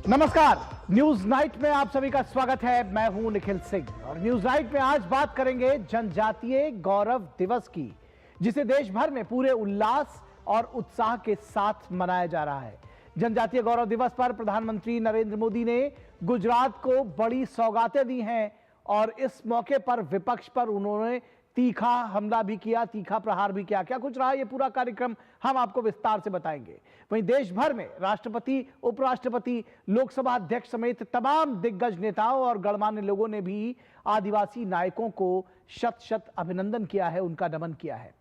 नमस्कार, news night में आप सभी का स्वागत है। मैं हूं निखिल सिंह और न्यूज नाइट में आज बात करेंगे जनजातीय गौरव दिवस की, जिसे देश भर में पूरे उल्लास और उत्साह के साथ मनाया जा रहा है। जनजातीय गौरव दिवस पर प्रधानमंत्री नरेंद्र मोदी ने गुजरात को बड़ी सौगातें दी हैं और इस मौके पर विपक्ष पर उन्होंने तीखा हमला भी किया, तीखा प्रहार भी किया। क्या कुछ रहा ये पूरा कार्यक्रम हम आपको विस्तार से बताएंगे। वहीं देश भर में राष्ट्रपति, उपराष्ट्रपति, लोकसभा अध्यक्ष समेत तमाम दिग्गज नेताओं और गणमान्य लोगों ने भी आदिवासी नायकों को शत शत अभिनंदन किया है, उनका नमन किया है।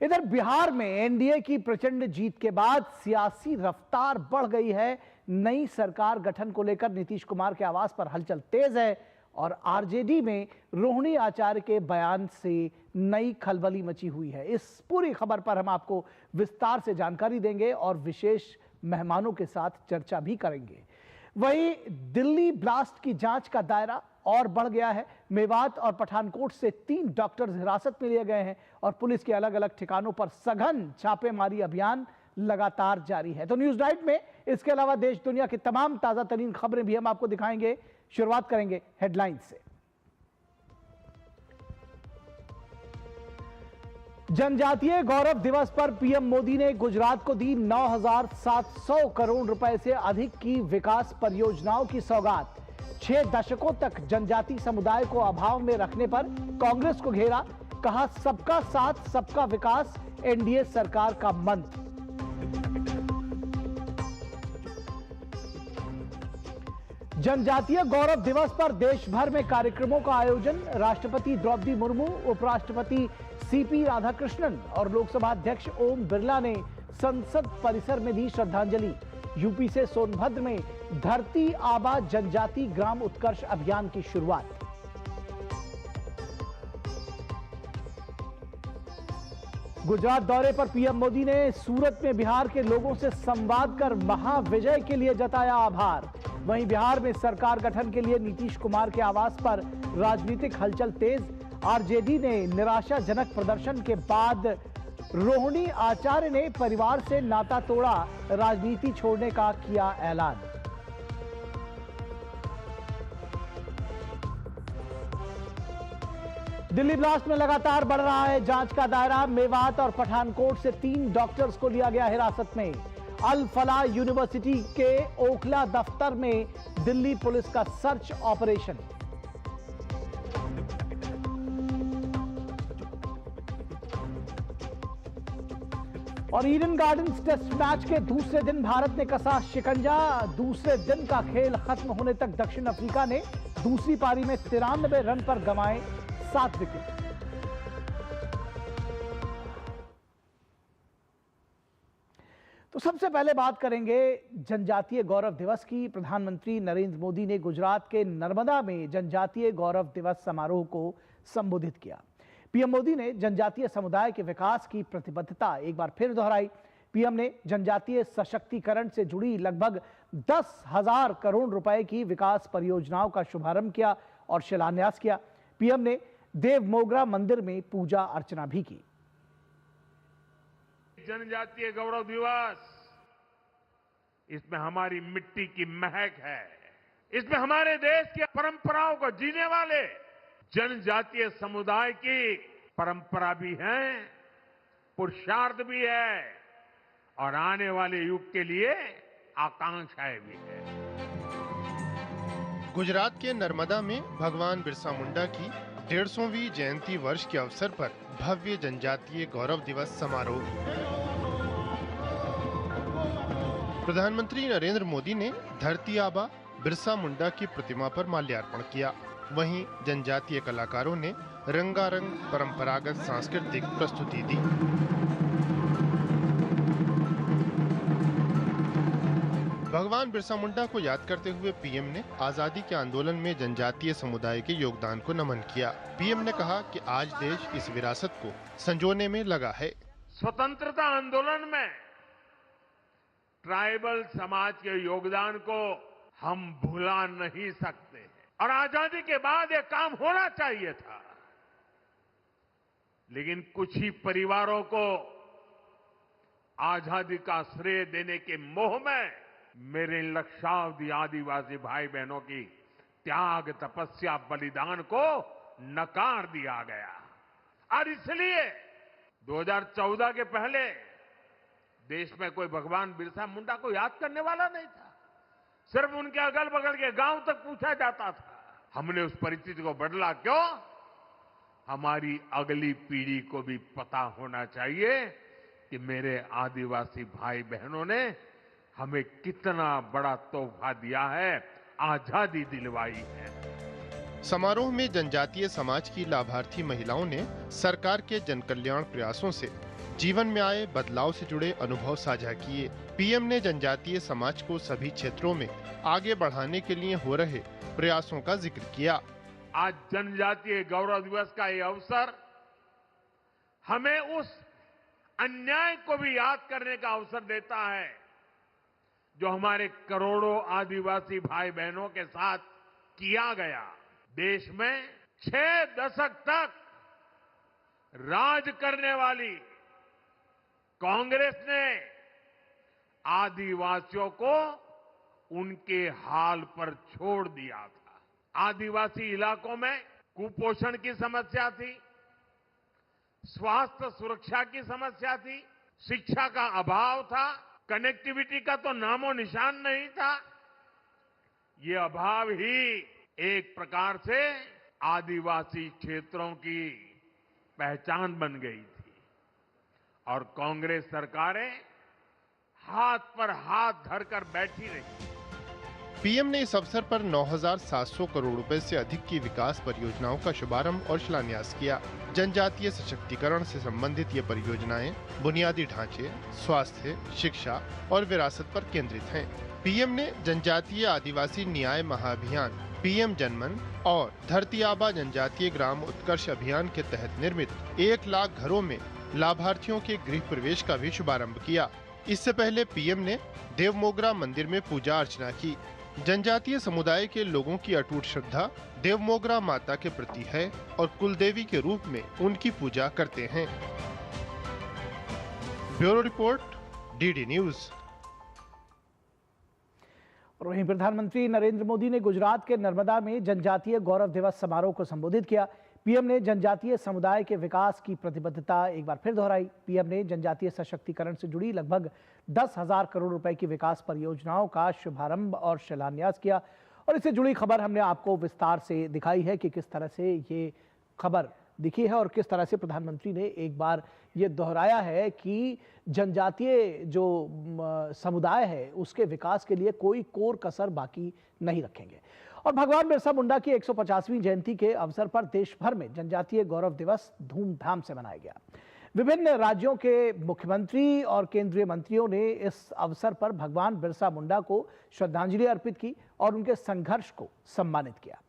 इधर बिहार में एनडीए की प्रचंड जीत के बाद सियासी रफ्तार बढ़ गई है। नई सरकार गठन को लेकर नीतीश कुमार के आवास पर हलचल तेज है और आरजेडी में रोहिणी आचार्य के बयान से नई खलबली मची हुई है। इस पूरी खबर पर हम आपको विस्तार से जानकारी देंगे और विशेष मेहमानों के साथ चर्चा भी करेंगे। वहीं दिल्ली ब्लास्ट की जांच का दायरा और बढ़ गया है। मेवात और पठानकोट से 3 डॉक्टर्स हिरासत में लिए गए हैं और पुलिस के अलग अलग ठिकानों पर सघन छापेमारी अभियान लगातार जारी है। तो न्यूज नाइट में इसके अलावा देश दुनिया की तमाम ताजा तरीन खबरें भी हम आपको दिखाएंगे। शुरुआत करेंगे हेडलाइंस से। जनजातीय गौरव दिवस पर पीएम मोदी ने गुजरात को दी 9,700 करोड़ रुपए से अधिक की विकास परियोजनाओं की सौगात। 6 दशकों तक जनजाति समुदाय को अभाव में रखने पर कांग्रेस को घेरा, कहा सबका साथ सबका विकास एनडीए सरकार का मंत्र। जनजातीय गौरव दिवस पर देश भर में कार्यक्रमों का आयोजन। राष्ट्रपति द्रौपदी मुर्मू, उपराष्ट्रपति सीपी राधाकृष्णन और लोकसभा अध्यक्ष ओम बिरला ने संसद परिसर में दी श्रद्धांजलि। यूपी से सोनभद्र में धरती आबा जनजाति ग्राम उत्कर्ष अभियान की शुरुआत। गुजरात दौरे पर पीएम मोदी ने सूरत में बिहार के लोगों से संवाद कर महाविजय के लिए जताया आभार। वहीं बिहार में सरकार गठन के लिए नीतीश कुमार के आवास पर राजनीतिक हलचल तेज। आरजेडी ने निराशाजनक प्रदर्शन के बाद रोहिणी आचार्य ने परिवार से नाता तोड़ा, राजनीति छोड़ने का किया ऐलान। दिल्ली ब्लास्ट में लगातार बढ़ रहा है जांच का दायरा। मेवात और पठानकोट से 3 डॉक्टर्स को लिया गया हिरासत में। अल फलाह यूनिवर्सिटी के ओखला दफ्तर में दिल्ली पुलिस का सर्च ऑपरेशन। और ईडन गार्डन्स टेस्ट मैच के दूसरे दिन भारत ने कसा शिकंजा। दूसरे दिन का खेल खत्म होने तक दक्षिण अफ्रीका ने दूसरी पारी में 93 रन पर गंवाए 7 विकेट। तो सबसे पहले बात करेंगे जनजातीय गौरव दिवस की। प्रधानमंत्री नरेंद्र मोदी ने गुजरात के नर्मदा में जनजातीय गौरव दिवस समारोह को संबोधित किया। पीएम मोदी ने जनजातीय समुदाय के विकास की प्रतिबद्धता एक बार फिर दोहराई। पीएम ने जनजातीय सशक्तिकरण से जुड़ी लगभग 10,000 करोड़ रुपए की विकास परियोजनाओं का शुभारंभ किया और शिलान्यास किया। पीएम ने देवमोगरा मंदिर में पूजा अर्चना भी की। जनजातीय गौरव दिवस, इसमें हमारी मिट्टी की महक है, इसमें हमारे देश की परंपराओं को जीने वाले जनजातीय समुदाय की परंपरा भी है, पुरुषार्थ भी है और आने वाले युग के लिए आकांक्षाएं भी है। गुजरात के नर्मदा में भगवान बिरसा मुंडा की 150वीं जयंती वर्ष के अवसर पर भव्य जनजातीय गौरव दिवस समारोह। प्रधानमंत्री नरेंद्र मोदी ने धरती आबा बिरसा मुंडा की प्रतिमा पर माल्यार्पण किया। वहीं जनजातीय कलाकारों ने रंगारंग परंपरागत सांस्कृतिक प्रस्तुति दी। भगवान बिरसा मुंडा को याद करते हुए पीएम ने आजादी के आंदोलन में जनजातीय समुदाय के योगदान को नमन किया। पीएम ने कहा कि आज देश इस विरासत को संजोने में लगा है। स्वतंत्रता आंदोलन में ट्राइबल समाज के योगदान को हम भुला नहीं सकते और आजादी के बाद ये काम होना चाहिए था, लेकिन कुछ ही परिवारों को आजादी का श्रेय देने के मोह में मेरे लक्षावधि आदिवासी भाई बहनों की त्याग, तपस्या, बलिदान को नकार दिया गया। और इसलिए 2014 के पहले देश में कोई भगवान बिरसा मुंडा को याद करने वाला नहीं था। सिर्फ उनके अगल बगल के गांव तक पूछा जाता था। हमने उस परिस्थिति को बदला। क्यों? हमारी अगली पीढ़ी को भी पता होना चाहिए कि मेरे आदिवासी भाई बहनों ने हमें कितना बड़ा तोहफा दिया है, आजादी दिलवाई है। समारोह में जनजातीय समाज की लाभार्थी महिलाओं ने सरकार के जनकल्याण प्रयासों से जीवन में आए बदलाव से जुड़े अनुभव साझा किए। पीएम ने जनजातीय समाज को सभी क्षेत्रों में आगे बढ़ाने के लिए हो रहे प्रयासों का जिक्र किया। आज जनजातीय गौरव दिवस का ये अवसर हमें उस अन्याय को भी याद करने का अवसर देता है जो हमारे करोड़ों आदिवासी भाई बहनों के साथ किया गया। देश में 6 दशक तक राज करने वाली कांग्रेस ने आदिवासियों को उनके हाल पर छोड़ दिया था। आदिवासी इलाकों में कुपोषण की समस्या थी, स्वास्थ्य सुरक्षा की समस्या थी, शिक्षा का अभाव था, कनेक्टिविटी का तो नामो निशान नहीं था। ये अभाव ही एक प्रकार से आदिवासी क्षेत्रों की पहचान बन गई थी और कांग्रेस सरकारें हाथ पर हाथ धरकर बैठी रही। पीएम ने इस अवसर पर 9,700 करोड़ रुपए से अधिक की विकास परियोजनाओं का शुभारंभ और शिलान्यास किया। जनजातीय सशक्तिकरण से संबंधित ये परियोजनाएं बुनियादी ढांचे, स्वास्थ्य, शिक्षा और विरासत पर केंद्रित हैं। पीएम ने जनजातीय आदिवासी न्याय महाअभियान, पीएम जनमन और धरती आबा जनजातीय ग्राम उत्कर्ष अभियान के तहत निर्मित 1 लाख घरों में लाभार्थियों के गृह प्रवेश का भी शुभारंभ किया। इससे पहले पीएम ने देवमोगरा मंदिर में पूजा अर्चना की। जनजातीय समुदाय के लोगों की अटूट श्रद्धा देवमोगरा माता के प्रति है और कुलदेवी के रूप में उनकी पूजा करते हैं। Bureau report, DD news. और वहीं प्रधानमंत्री नरेंद्र मोदी ने गुजरात के नर्मदा में जनजातीय गौरव दिवस समारोह को संबोधित किया। पीएम ने जनजातीय समुदाय के विकास की प्रतिबद्धता एक बार फिर दोहराई। पीएम ने जनजातीय सशक्तिकरण से जुड़ी लगभग 10,000 करोड़ रुपए की विकास परियोजनाओं का शुभारंभ और शिलान्यास किया। और इससे जुड़ी खबर हमने आपको विस्तार से दिखाई है कि किस तरह से ये खबर दिखी है और किस तरह से प्रधानमंत्री ने एक बार ये दोहराया है कि जनजातीय जो समुदाय है उसके विकास के लिए कोई कोर कसर बाकी नहीं रखेंगे। और भगवान बिरसा मुंडा की 150वीं जयंती के अवसर पर देश भर में जनजातीय गौरव दिवस धूमधाम से मनाया गया। विभिन्न राज्यों के मुख्यमंत्री और केंद्रीय मंत्रियों ने इस अवसर पर भगवान बिरसा मुंडा को श्रद्धांजलि अर्पित की और उनके संघर्ष को सम्मानित किया।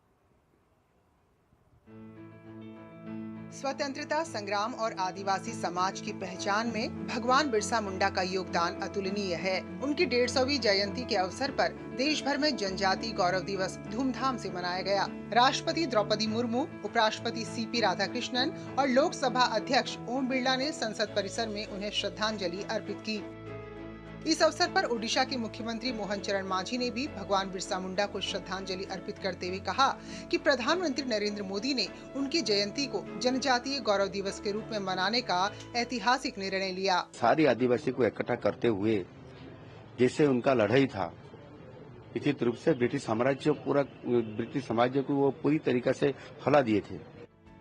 स्वतंत्रता संग्राम और आदिवासी समाज की पहचान में भगवान बिरसा मुंडा का योगदान अतुलनीय है। उनकी 150वीं जयंती के अवसर पर देश भर में जनजातीय गौरव दिवस धूमधाम से मनाया गया। राष्ट्रपति द्रौपदी मुर्मू, उपराष्ट्रपति सीपी राधाकृष्णन और लोकसभा अध्यक्ष ओम बिरला ने संसद परिसर में उन्हें श्रद्धांजलि अर्पित की। इस अवसर पर ओडिशा के मुख्यमंत्री मोहन चरण मांझी ने भी भगवान बिरसा मुंडा को श्रद्धांजलि अर्पित करते हुए कहा कि प्रधानमंत्री नरेंद्र मोदी ने उनकी जयंती को जनजातीय गौरव दिवस के रूप में मनाने का ऐतिहासिक निर्णय लिया। सारी आदिवासी को इकट्ठा करते हुए जैसे उनका लड़ाई था, इसी रूप से ब्रिटिश साम्राज्य को वो पूरी तरीके से हला दिए थे।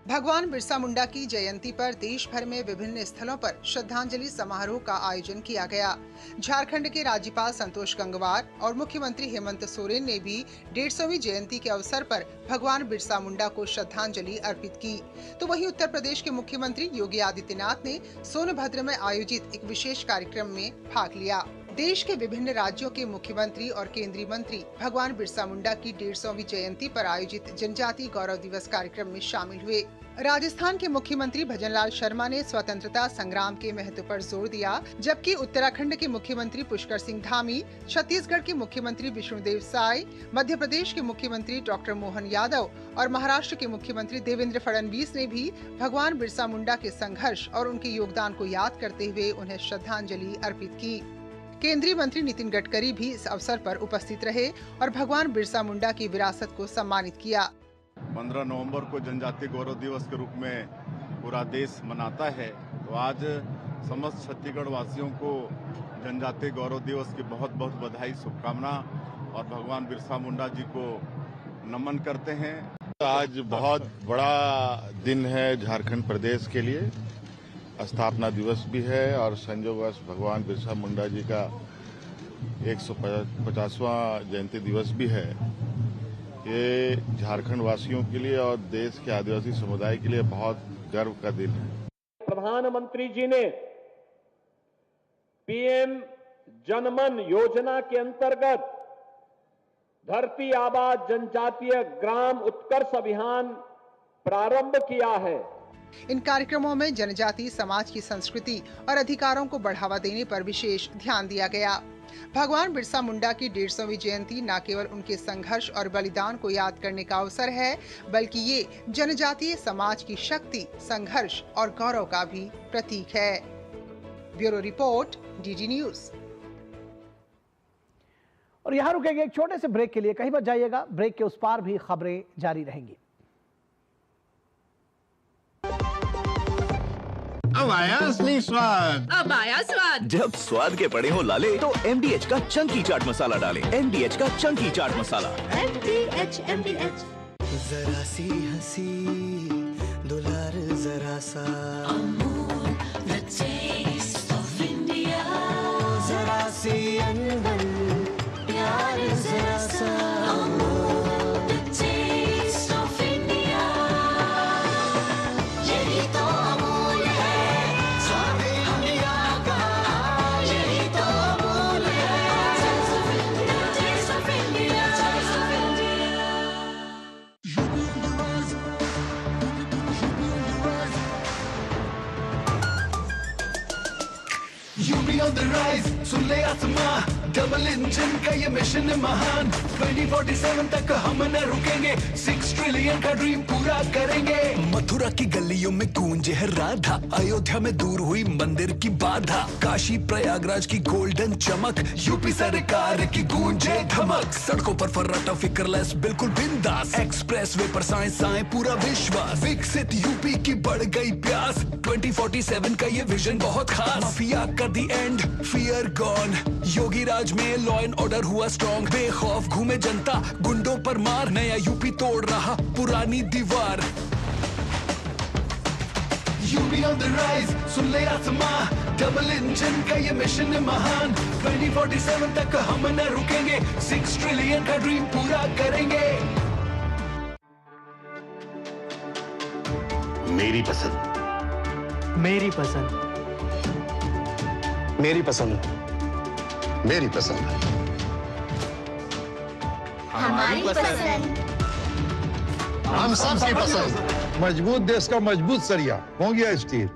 भगवान बिरसा मुंडा की जयंती पर देश भर में विभिन्न स्थलों पर श्रद्धांजलि समारोह का आयोजन किया गया। झारखंड के राज्यपाल संतोष गंगवार और मुख्यमंत्री हेमंत सोरेन ने भी 150वीं जयंती के अवसर पर भगवान बिरसा मुंडा को श्रद्धांजलि अर्पित की। तो वहीं उत्तर प्रदेश के मुख्यमंत्री योगी आदित्यनाथ ने सोनभद्र में आयोजित एक विशेष कार्यक्रम में भाग लिया। देश के विभिन्न राज्यों के मुख्यमंत्री और केंद्रीय मंत्री भगवान बिरसा मुंडा की 150वीं जयंती पर आयोजित जनजातीय गौरव दिवस कार्यक्रम में शामिल हुए। राजस्थान के मुख्यमंत्री भजनलाल शर्मा ने स्वतंत्रता संग्राम के महत्व पर जोर दिया, जबकि उत्तराखंड के मुख्यमंत्री पुष्कर सिंह धामी, छत्तीसगढ़ के मुख्यमंत्री विष्णुदेव साय, मध्य प्रदेश के मुख्यमंत्री डॉक्टर मोहन यादव और महाराष्ट्र के मुख्यमंत्री देवेंद्र फडणवीस ने भी भगवान बिरसा मुंडा के संघर्ष और उनके योगदान को याद करते हुए उन्हें श्रद्धांजलि अर्पित की। केंद्रीय मंत्री नितिन गडकरी भी इस अवसर पर उपस्थित रहे और भगवान बिरसा मुंडा की विरासत को सम्मानित किया। 15 नवंबर को जनजातीय गौरव दिवस के रूप में पूरा देश मनाता है, तो आज समस्त छत्तीसगढ़ वासियों को जनजातीय गौरव दिवस की बहुत बहुत बधाई, शुभकामना और भगवान बिरसा मुंडा जी को नमन करते हैं। आज बहुत बड़ा दिन है झारखंड प्रदेश के लिए, स्थापना दिवस भी है और संयोगवश भगवान बिरसा मुंडा जी का 150वां जयंती दिवस भी है। ये झारखंड वासियों के लिए और देश के आदिवासी समुदाय के लिए बहुत गर्व का दिन है। प्रधानमंत्री जी ने पीएम जनमन योजना के अंतर्गत धरती आबा जनजातीय ग्राम उत्कर्ष अभियान प्रारंभ किया है। इन कार्यक्रमों में जनजातीय समाज की संस्कृति और अधिकारों को बढ़ावा देने पर विशेष ध्यान दिया गया। भगवान बिरसा मुंडा की 150वीं जयंती न केवल उनके संघर्ष और बलिदान को याद करने का अवसर है, बल्कि ये जनजातीय समाज की शक्ति, संघर्ष और गौरव का भी प्रतीक है। Bureau report, DD news. और यहाँ रुकेंगे एक छोटे से ब्रेक के लिए, कहीं मत जाइएगा। ब्रेक के उस पार भी खबरें जारी रहेंगी। अब आया असली स्वाद। अब आया स्वाद। जब स्वाद के पड़े हो लाले तो MDH का चंकी चाट मसाला डालें। MDH का चंकी चाट मसाला। MDH। जरा सी हंसी दुलार जरा सा, Amul the taste of India। जरा सी अंदर प्यार जरा सा, Amul the taste of India। यही तो अमूल है स्वाद इंडिया का, यही तो अमूल है taste of India, taste of India, taste of India। UP on the rise, सुन ले आसमां, डबल इंजन का ये मिशन है महान। 2047 तक हम न रुकेंगे, 6 ट्रिलियन का ड्रीम पूरा करेंगे। मथुरा की गलियों में गूंजे है राधा, अयोध्या में दूर हुई मंदिर की बाधा, काशी प्रयागराज की गोल्डन चमक, यूपी सरकार की गूंजे धमक। सड़कों पर फर्राटा फिक्रलेस बिल्कुल बिंदास, एक्सप्रेस वे पर साइंस आए पूरा विश्वास। विकसित यूपी की बढ़ गई प्यास, 2047 का ये विजन बहुत खास। माफिया का दी एंड, फियर गॉन, योगी राज में लॉ एंड ऑर्डर हुआ स्ट्रॉन्ग। बेखौफ घूमे जनता, गुंडों पर मार, नया यूपी तोड़ रहा पुरानी दीवार। यूपी ऑन द राइज, सुन ले आसमां, डबल इंजन का ये मिशन है महान। 2047 तक हम न रुकेंगे, 6 ट्रिलियन का ड्रीम पूरा करेंगे। मेरी पसंद, मेरी पसंद, मेरी पसंद, मेरी पसंद, हमारी पसंद, हम सबकी पसंद। मजबूत देश का मजबूत सरिया हो गया स्टील।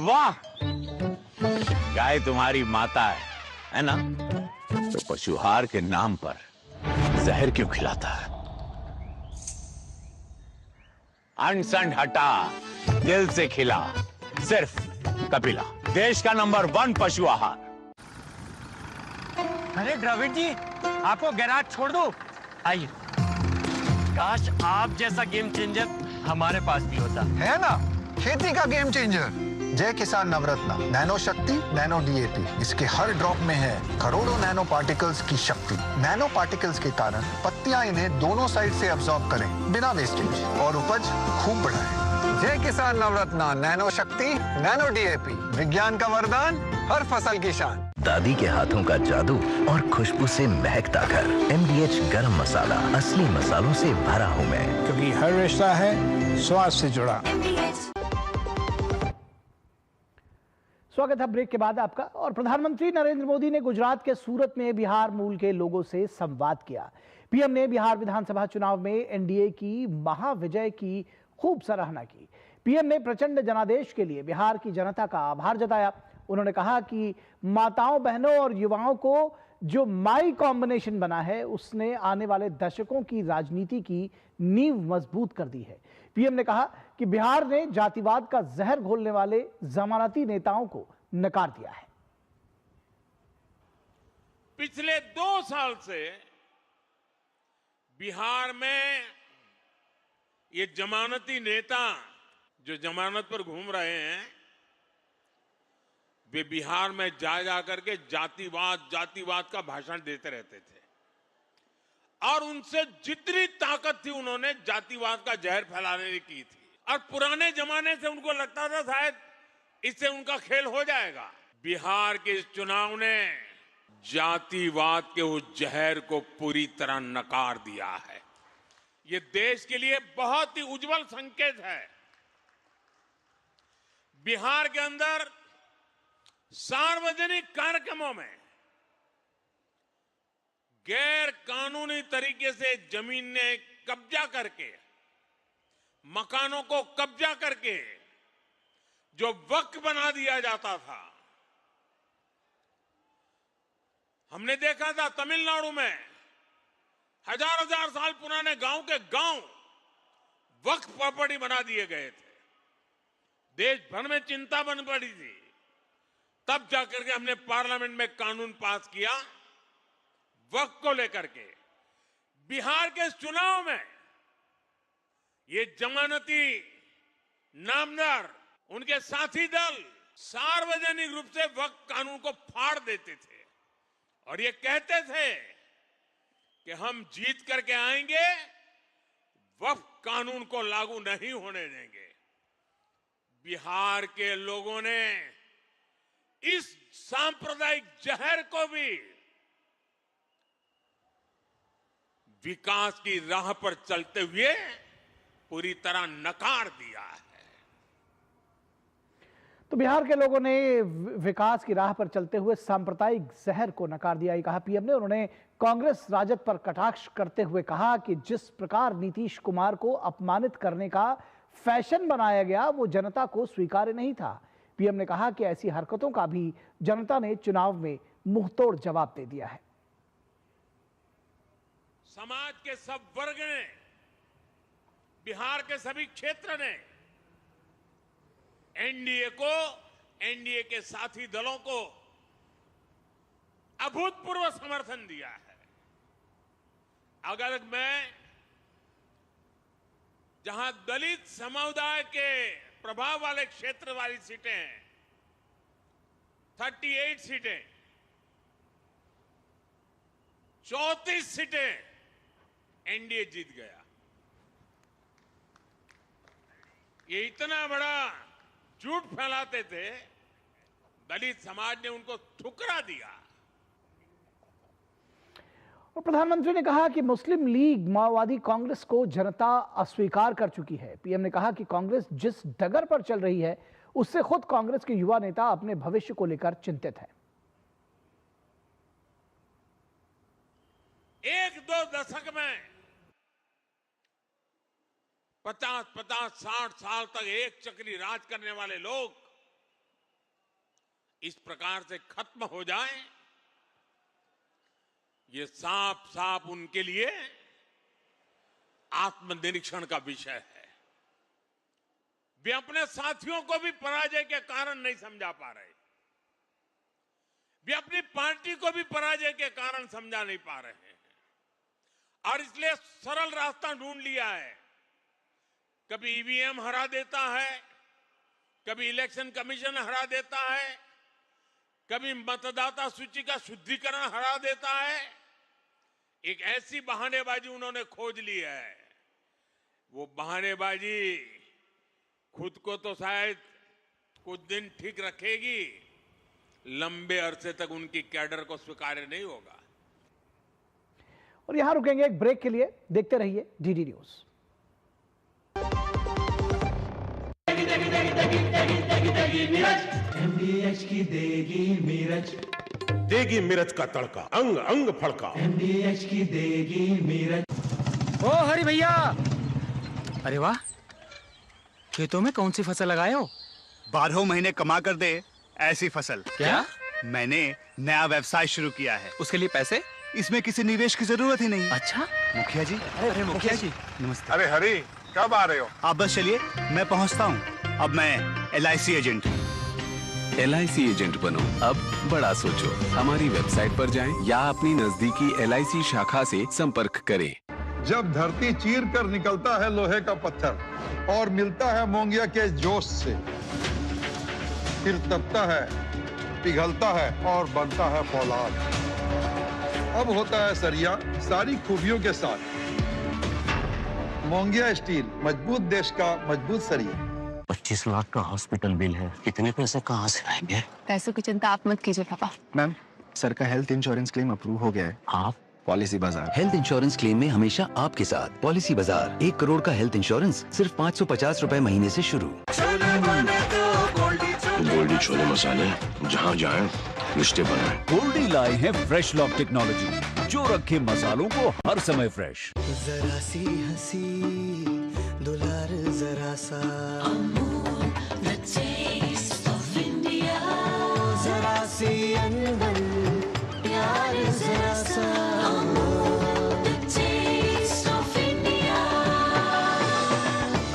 वाह, गाय तुम्हारी माता है ना? तो पशुहार के नाम पर जहर क्यों खिलाता है? अनसंड हटा, दिल से खिला, सिर्फ कपिला, देश का नंबर 1 पशु आहार। अरे द्रविड़ जी, आपको गैराज छोड़ दो, आइए। काश आप जैसा गेम चेंजर हमारे पास भी होता। है ना, खेती का गेम चेंजर जय किसान नवरत्न, नैनो शक्ति, नैनो DAP। इसके हर ड्रॉप में है करोड़ों नैनो पार्टिकल्स की शक्ति। नैनो पार्टिकल्स के कारण पत्तियां इन्हें दोनों साइड से अब्सॉर्ब करें बिना वेस्टेज और उपज खूब बढ़ाएं। जय किसान नवरत्न, नैनो शक्ति, नैनो DAP, विज्ञान का वरदान, हर फसल की शान। दादी के हाथों का जादू और खुशबू से महकता घर। MDH गरम मसाला, असली मसालों से भरा हूँ मैं, क्योंकि हर रिश्ता है स्वाद से जुड़ा। स्वागत है ब्रेक के बाद आपका। और प्रधानमंत्री नरेंद्र मोदी ने गुजरात के सूरत में बिहार मूल के लोगों से संवाद किया। पीएम ने बिहार विधानसभा चुनाव में NDA की महाविजय की खूब सराहना की। पीएम ने प्रचंड जनादेश के लिए बिहार की जनता का आभार जताया। उन्होंने कहा कि माताओं, बहनों और युवाओं को जो माई कॉम्बिनेशन बना है, उसने आने वाले दशकों की राजनीति की नींव मजबूत कर दी है। पीएम ने कहा कि बिहार ने जातिवाद का जहर घोलने वाले जमानती नेताओं को नकार दिया है। पिछले 2 साल से बिहार में ये जमानती नेता जो जमानत पर घूम रहे हैं, वे बिहार में जा करके जातिवाद का भाषण देते रहते थे और उनसे जितनी ताकत थी उन्होंने जातिवाद का जहर फैलाने की थी। और पुराने जमाने से उनको लगता था शायद इससे उनका खेल हो जाएगा। बिहार के इस चुनाव ने जातिवाद के उस जहर को पूरी तरह नकार दिया है। ये देश के लिए बहुत ही उज्जवल संकेत है। बिहार के अंदर सार्वजनिक कार्यक्रमों में गैर कानूनी तरीके से जमीन ने कब्जा करके, मकानों को कब्जा करके जो वक्फ बना दिया जाता था, हमने देखा था तमिलनाडु में हजार साल पुराने गांव के गांव वक्फ प्रॉपर्टी बना दिए गए थे। देश भर में चिंता बन पड़ी थी। तब जाकर के हमने पार्लियामेंट में कानून पास किया वक्फ को लेकर के। बिहार के चुनाव में ये जमानती नामदार, उनके साथी दल सार्वजनिक रूप से वक्फ कानून को फाड़ देते थे और ये कहते थे कि हम जीत करके आएंगे, वक्फ कानून को लागू नहीं होने देंगे। बिहार के लोगों ने इस सांप्रदायिक जहर को भी विकास की राह पर चलते हुए पूरी तरह नकार दिया है। तो बिहार के लोगों ने विकास की राह पर चलते हुए सांप्रदायिक जहर को नकार दिया, ये कहा पीएम ने। उन्होंने कांग्रेस राजद पर कटाक्ष करते हुए कहा कि जिस प्रकार नीतीश कुमार को अपमानित करने का फैशन बनाया गया वो जनता को स्वीकार्य नहीं था। पीएम ने कहा कि ऐसी हरकतों का भी जनता ने चुनाव में मुंहतोड़ जवाब दे दिया है। समाज के सब वर्ग ने, बिहार के सभी क्षेत्र ने एनडीए को, एनडीए के साथी दलों को अभूतपूर्व समर्थन दिया है। अगर मैं जहां दलित समुदाय के प्रभाव वाले क्षेत्र वाली सीटें हैं, 38 सीटें, 34 सीटें एनडीए जीत गया। ये इतना बड़ा झूठ फैलाते थे, दलित समाज ने उनको ठुकरा दिया। और प्रधानमंत्री ने कहा कि मुस्लिम लीग, माओवादी कांग्रेस को जनता अस्वीकार कर चुकी है। पीएम ने कहा कि कांग्रेस जिस डगर पर चल रही है उससे खुद कांग्रेस के युवा नेता अपने भविष्य को लेकर चिंतित हैं। 1-2 दशक में 50, 60 साल तक एक चक्री राज करने वाले लोग इस प्रकार से खत्म हो जाएं, ये साफ उनके लिए आत्मनिरीक्षण का विषय है। वे अपने साथियों को भी पराजय के कारण नहीं समझा पा रहे, वे अपनी पार्टी को भी पराजय के कारण समझा नहीं पा रहे हैं और इसलिए सरल रास्ता ढूंढ लिया है। कभी ईवीएम हरा देता है, कभी इलेक्शन कमीशन हरा देता है, कभी मतदाता सूची का शुद्धिकरण हरा देता है। एक ऐसी बहानेबाजी उन्होंने खोज ली है। वो बहानेबाजी खुद को तो शायद कुछ दिन ठीक रखेगी, लंबे अरसे तक उनकी कैडर को स्वीकार्य नहीं होगा। और यहां रुकेंगे एक ब्रेक के लिए। देखते रहिए डीडी न्यूज। MDH की देगी मिर्च, देगी मिर्च का तड़का, अंग अंग फड़का। MDH की देगी मिर्च। ओ हरि भैया, अरे वाह, खेतों में कौन सी फसल लगाए हो? 12 महीने कमा कर दे ऐसी फसल। क्या? मैंने नया व्यवसाय शुरू किया है। उसके लिए पैसे? इसमें किसी निवेश की जरूरत ही नहीं। अच्छा मुखिया जी। अरे मुखिया जी नमस्ते। अरे हरी, कब आ रहे हो? आप बस चलिए, मैं पहुंचता हूं। अब मैं LIC एजेंट हूं। LIC एजेंट बनो, अब बड़ा सोचो। हमारी वेबसाइट पर जाएं या अपनी नजदीकी LIC शाखा से संपर्क करें। जब धरती चीर कर निकलता है लोहे का पत्थर और मिलता है मोंगिया के जोश से, फिर तपता है, पिघलता है और बनता है फौलाद। अब होता है सरिया सारी खूबियों के साथ। मोंगिया स्टील, मजबूत देश का मजबूत सरिया। 25 लाख का हॉस्पिटल बिल है, इतने पैसे कहाँ से आएंगे? पैसों की चिंता आप मत कीजिए पापा। मैम, सर का हेल्थ इंश्योरेंस क्लेम अप्रूव हो गया है। हाँ, पॉलिसी बाजार। हेल्थ इंश्योरेंस क्लेम में हमेशा आपके साथ। पॉलिसी बाजार, 1 करोड़ का हेल्थ इंश्योरेंस सिर्फ 550 रुपए महीने से शुरू। गोल्डी छोले मसाले, जहाँ जाए रिश्ते बनाए। गोल्डी लाए हैं फ्रेश लॉक टेक्नोलॉजी, जो रखे मसालों को हर समय फ्रेश। जरा सी हंसी दुलार जरा सा, जरा सी अंदर प्यार जरा सा,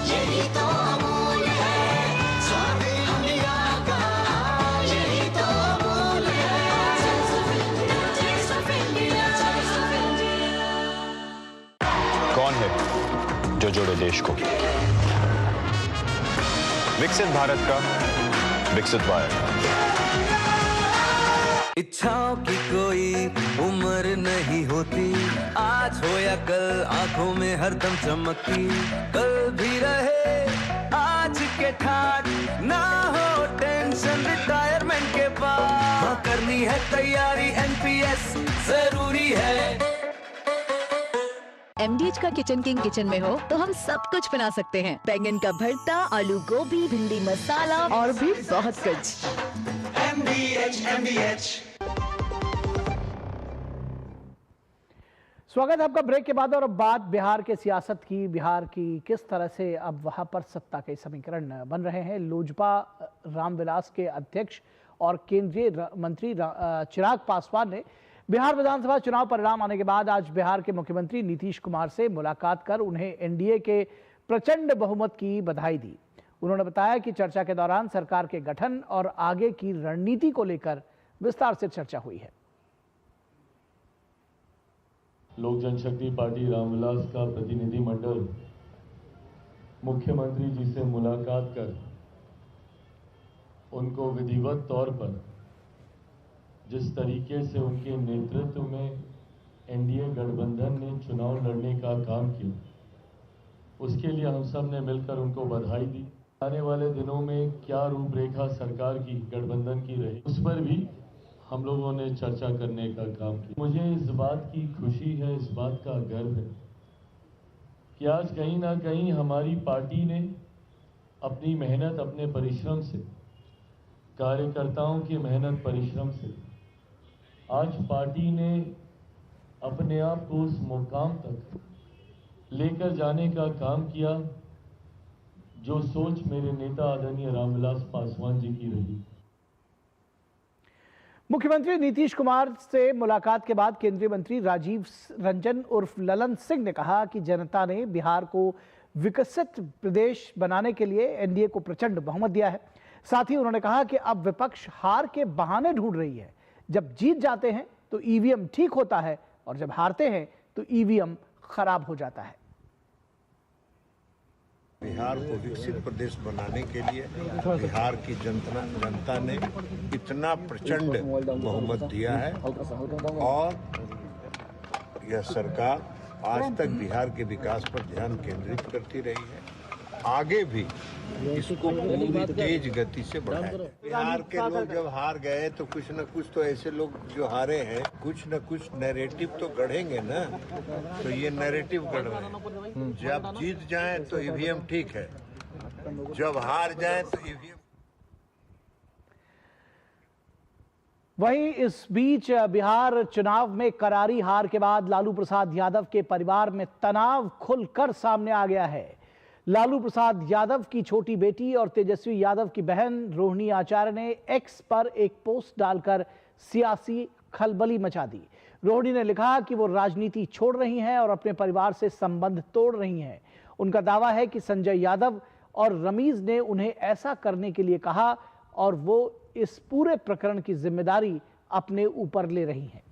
यही तो अमूल है स्वाद इंडिया का, यही तो अमूल है टेस्ट ऑफ इंडिया। कौन है जो जोड़े देश को? विकसित भारत का विकसित भारत। इच्छाओं की कोई उम्र नहीं होती, आज हो या कल आंखों में हरदम चमकती, कल भी रहे आज के ठाट, ना हो टेंशन रिटायरमेंट के बाद, हाँ करनी है तैयारी NPS जरूरी है। MDH का किचन किंग किचन में हो तो हम सब कुछ बना सकते हैं। बैंगन का भरता, आलू गोभी, भिंडी मसाला और भी बहुत कुछ। MDH। स्वागत है आपका ब्रेक के बाद। और अब बात बिहार के सियासत की, बिहार की किस तरह से अब वहां पर सत्ता के समीकरण बन रहे हैं। लोजपा रामविलास के अध्यक्ष और केंद्रीय मंत्री चिराग पासवान ने बिहार विधानसभा चुनाव परिणाम आने के बाद आज बिहार के मुख्यमंत्री नीतीश कुमार से मुलाकात कर उन्हें NDA के प्रचंड बहुमत की बधाई दी। उन्होंने बताया कि चर्चा के दौरान सरकार के गठन और आगे की रणनीति को लेकर विस्तार से चर्चा हुई है। लोक जनशक्ति पार्टी रामविलास का प्रतिनिधिमंडल मुख्यमंत्री जी से मुलाकात कर उनको विधिवत तौर पर जिस तरीके से उनके नेतृत्व में NDA गठबंधन ने चुनाव लड़ने का काम किया, उसके लिए हम सब ने मिलकर उनको बधाई दी। आने वाले दिनों में क्या रूपरेखा सरकार की गठबंधन की रही, उस पर भी हम लोगों ने चर्चा करने का काम किया। मुझे इस बात की खुशी है, इस बात का गर्व है कि आज कहीं ना कहीं हमारी पार्टी ने अपनी मेहनत, अपने परिश्रम से, कार्यकर्ताओं की मेहनत परिश्रम से आज पार्टी ने अपने आप को उस मुकाम तक लेकर जाने का काम किया जो सोच मेरे नेता आदरणीय रामविलास पासवान जी की रही। मुख्यमंत्री नीतीश कुमार से मुलाकात के बाद केंद्रीय मंत्री राजीव रंजन उर्फ ललन सिंह ने कहा कि जनता ने बिहार को विकसित प्रदेश बनाने के लिए NDA को प्रचंड बहुमत दिया है। साथ ही उन्होंने कहा कि अब विपक्ष हार के बहाने ढूंढ रही है। जब जीत जाते हैं तो EVM ठीक होता है और जब हारते हैं तो EVM खराब हो जाता है। बिहार को विकसित प्रदेश बनाने के लिए बिहार की जनता ने इतना प्रचंड बहुमत दिया है और यह सरकार आज तक बिहार के विकास पर ध्यान केंद्रित करती रही है, आगे भी इसको पूरी तेज गति से बढ़ाएं। बिहार के लोग जब हार गए तो कुछ न कुछ तो ऐसे लोग जो हारे हैं कुछ न कुछ नैरेटिव तो गढ़ेंगे ना, तो ये नैरेटिव गढ़ रहे हैं। जब जीत जाए तो EVM ठीक है, जब हार जाए तो EVM। वहीं इस बीच बिहार चुनाव में करारी हार के बाद लालू प्रसाद यादव के परिवार में तनाव खुलकर सामने आ गया है। लालू प्रसाद यादव की छोटी बेटी और तेजस्वी यादव की बहन रोहिणी आचार्य ने X पर एक पोस्ट डालकर सियासी खलबली मचा दी। रोहिणी ने लिखा कि वो राजनीति छोड़ रही हैं और अपने परिवार से संबंध तोड़ रही हैं। उनका दावा है कि संजय यादव और रमीज ने उन्हें ऐसा करने के लिए कहा और वो इस पूरे प्रकरण की जिम्मेदारी अपने ऊपर ले रही हैं।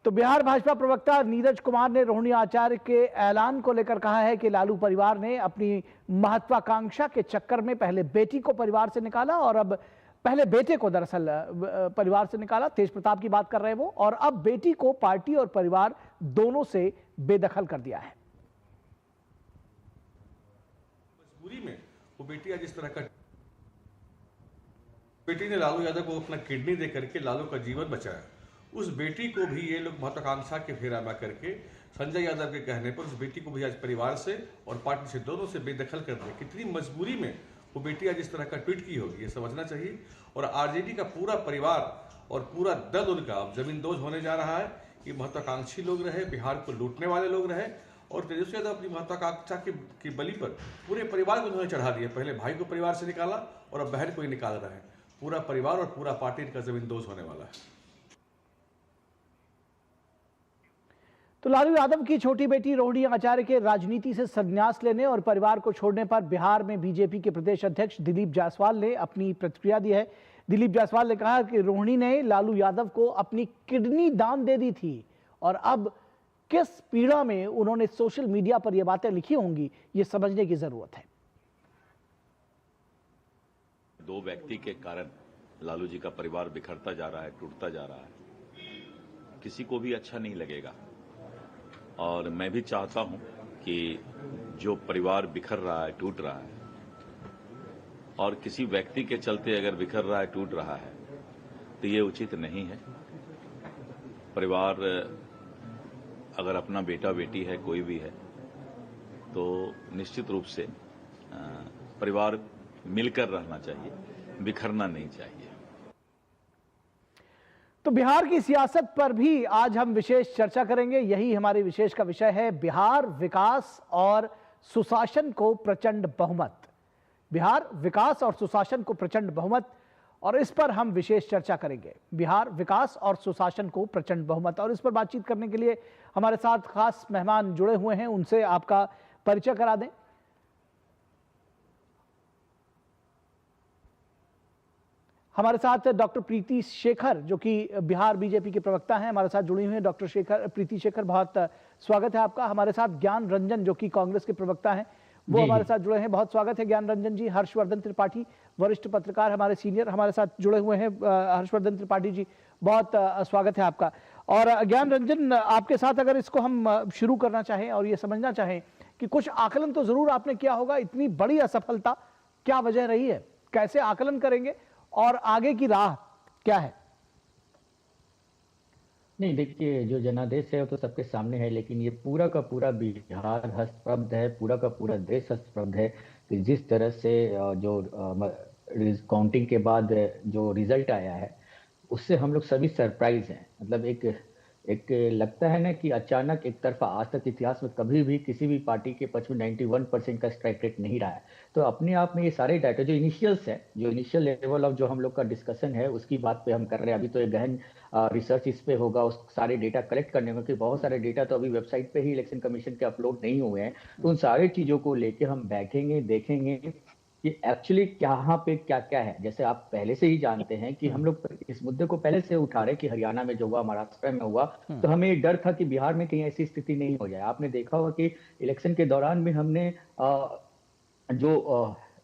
तो बिहार भाजपा प्रवक्ता नीरज कुमार ने रोहिणी आचार्य के ऐलान को लेकर कहा है कि लालू परिवार ने अपनी महत्वाकांक्षा के चक्कर में पहले बेटी को परिवार से निकाला और अब पहले बेटे को दरअसल परिवार से निकाला, तेज प्रताप की बात कर रहे हैं वो, और अब बेटी को पार्टी और परिवार दोनों से बेदखल कर दिया है। मजबूरी में वो बेटी आज इस तरह का, बेटी ने लालू यादव को अपना किडनी दे करके लालू का जीवन बचाया। उस बेटी को भी ये लोग महत्वाकांक्षा के फेरा में करके संजय यादव के कहने पर उस बेटी को भी आज परिवार से और पार्टी से दोनों से बेदखल कर दिया। कितनी मजबूरी में वो बेटी आज इस तरह का ट्वीट की होगी, ये समझना चाहिए। और आरजेडी का पूरा परिवार और पूरा दल उनका अब जमींदोज होने जा रहा है। ये महत्वाकांक्षी लोग रहे, बिहार को लूटने वाले लोग रहे, और तेजस्वी यादव अपनी महत्वाकांक्षा की बलि पर पूरे परिवार को उन्होंने चढ़ा दिया। पहले भाई को परिवार से निकाला और अब बहन को ही निकाल रहे हैं। पूरा परिवार और पूरा पार्टी का जमींदोज होने वाला है। तो लालू यादव की छोटी बेटी रोहिणी आचार्य के राजनीति से संन्यास लेने और परिवार को छोड़ने पर बिहार में बीजेपी के प्रदेश अध्यक्ष दिलीप जायसवाल ने अपनी प्रतिक्रिया दी है। दिलीप जायसवाल ने कहा कि रोहिणी ने लालू यादव को अपनी किडनी दान दे दी थी और अब किस पीड़ा में उन्होंने सोशल मीडिया पर यह बातें लिखी होंगी, ये समझने की जरूरत है। दो व्यक्ति के कारण लालू जी का परिवार बिखरता जा रहा है, टूटता जा रहा है। किसी को भी अच्छा नहीं लगेगा और मैं भी चाहता हूं कि जो परिवार बिखर रहा है, टूट रहा है, और किसी व्यक्ति के चलते अगर बिखर रहा है, टूट रहा है, तो ये उचित नहीं है। परिवार अगर अपना बेटा बेटी है, कोई भी है, तो निश्चित रूप से परिवार मिलकर रहना चाहिए, बिखरना नहीं चाहिए। तो बिहार की सियासत पर भी आज हम विशेष चर्चा करेंगे। यही हमारे विशेष का विषय है, बिहार विकास और सुशासन को प्रचंड बहुमत। बिहार विकास और सुशासन को प्रचंड बहुमत, और इस पर हम विशेष चर्चा करेंगे। बिहार विकास और सुशासन को प्रचंड बहुमत, और इस पर बातचीत करने के लिए हमारे साथ खास मेहमान जुड़े हुए हैं, उनसे आपका परिचय करा दें। हमारे साथ डॉक्टर प्रीति शेखर, जो कि बिहार बीजेपी के प्रवक्ता हैं, हमारे साथ जुड़ी हुई हैं। डॉक्टर प्रीति शेखर, बहुत स्वागत है आपका। हमारे साथ ज्ञान रंजन, जो कि कांग्रेस के प्रवक्ता हैं, वो हमारे साथ जुड़े हैं। बहुत स्वागत है ज्ञान रंजन जी। हर्षवर्धन त्रिपाठी, वरिष्ठ पत्रकार, हमारे सीनियर, हमारे साथ जुड़े हुए हैं। हर्षवर्धन त्रिपाठी जी, बहुत स्वागत है आपका। और ज्ञान रंजन, आपके साथ अगर इसको हम शुरू करना चाहें और ये समझना चाहें कि कुछ आकलन तो जरूर आपने किया होगा, इतनी बड़ी असफलता क्या वजह रही है, कैसे आकलन करेंगे और आगे की राह क्या है? नहीं, देखिए, जो जनादेश है वो तो सबके सामने है, लेकिन ये पूरा का पूरा बिहार हस्तप्रब्ध है, पूरा का पूरा देश हस्तप्रब्ध है कि जिस तरह से जो काउंटिंग के बाद जो रिजल्ट आया है उससे हम लोग सभी सरप्राइज हैं। मतलब एक लगता है ना कि अचानक एक तरफा, आज तक इतिहास में कभी भी किसी भी पार्टी के पक्ष में 91% का स्ट्राइक रेट नहीं रहा है। तो अपने आप में ये सारे डाटा जो इनिशियल्स है, जो इनिशियल लेवल ऑफ जो हम लोग का डिस्कशन है, उसकी बात पे हम कर रहे हैं। अभी तो एक गहन रिसर्च इस पे होगा, उस सारे डेटा कलेक्ट करने में, कि बहुत सारे डेटा तो अभी वेबसाइट पे ही इलेक्शन कमीशन के अपलोड नहीं हुए हैं। तो उन सारी चीज़ों को लेके हम बैठेंगे, देखेंगे कि एक्चुअली कहाँ पे क्या क्या है। जैसे आप पहले से ही जानते हैं कि हम लोग इस मुद्दे को पहले से उठा रहे कि हरियाणा में जो हुआ, महाराष्ट्र में हुआ, तो हमें एक डर था कि बिहार में कहीं ऐसी स्थिति नहीं हो जाए। आपने देखा होगा कि इलेक्शन के दौरान में हमने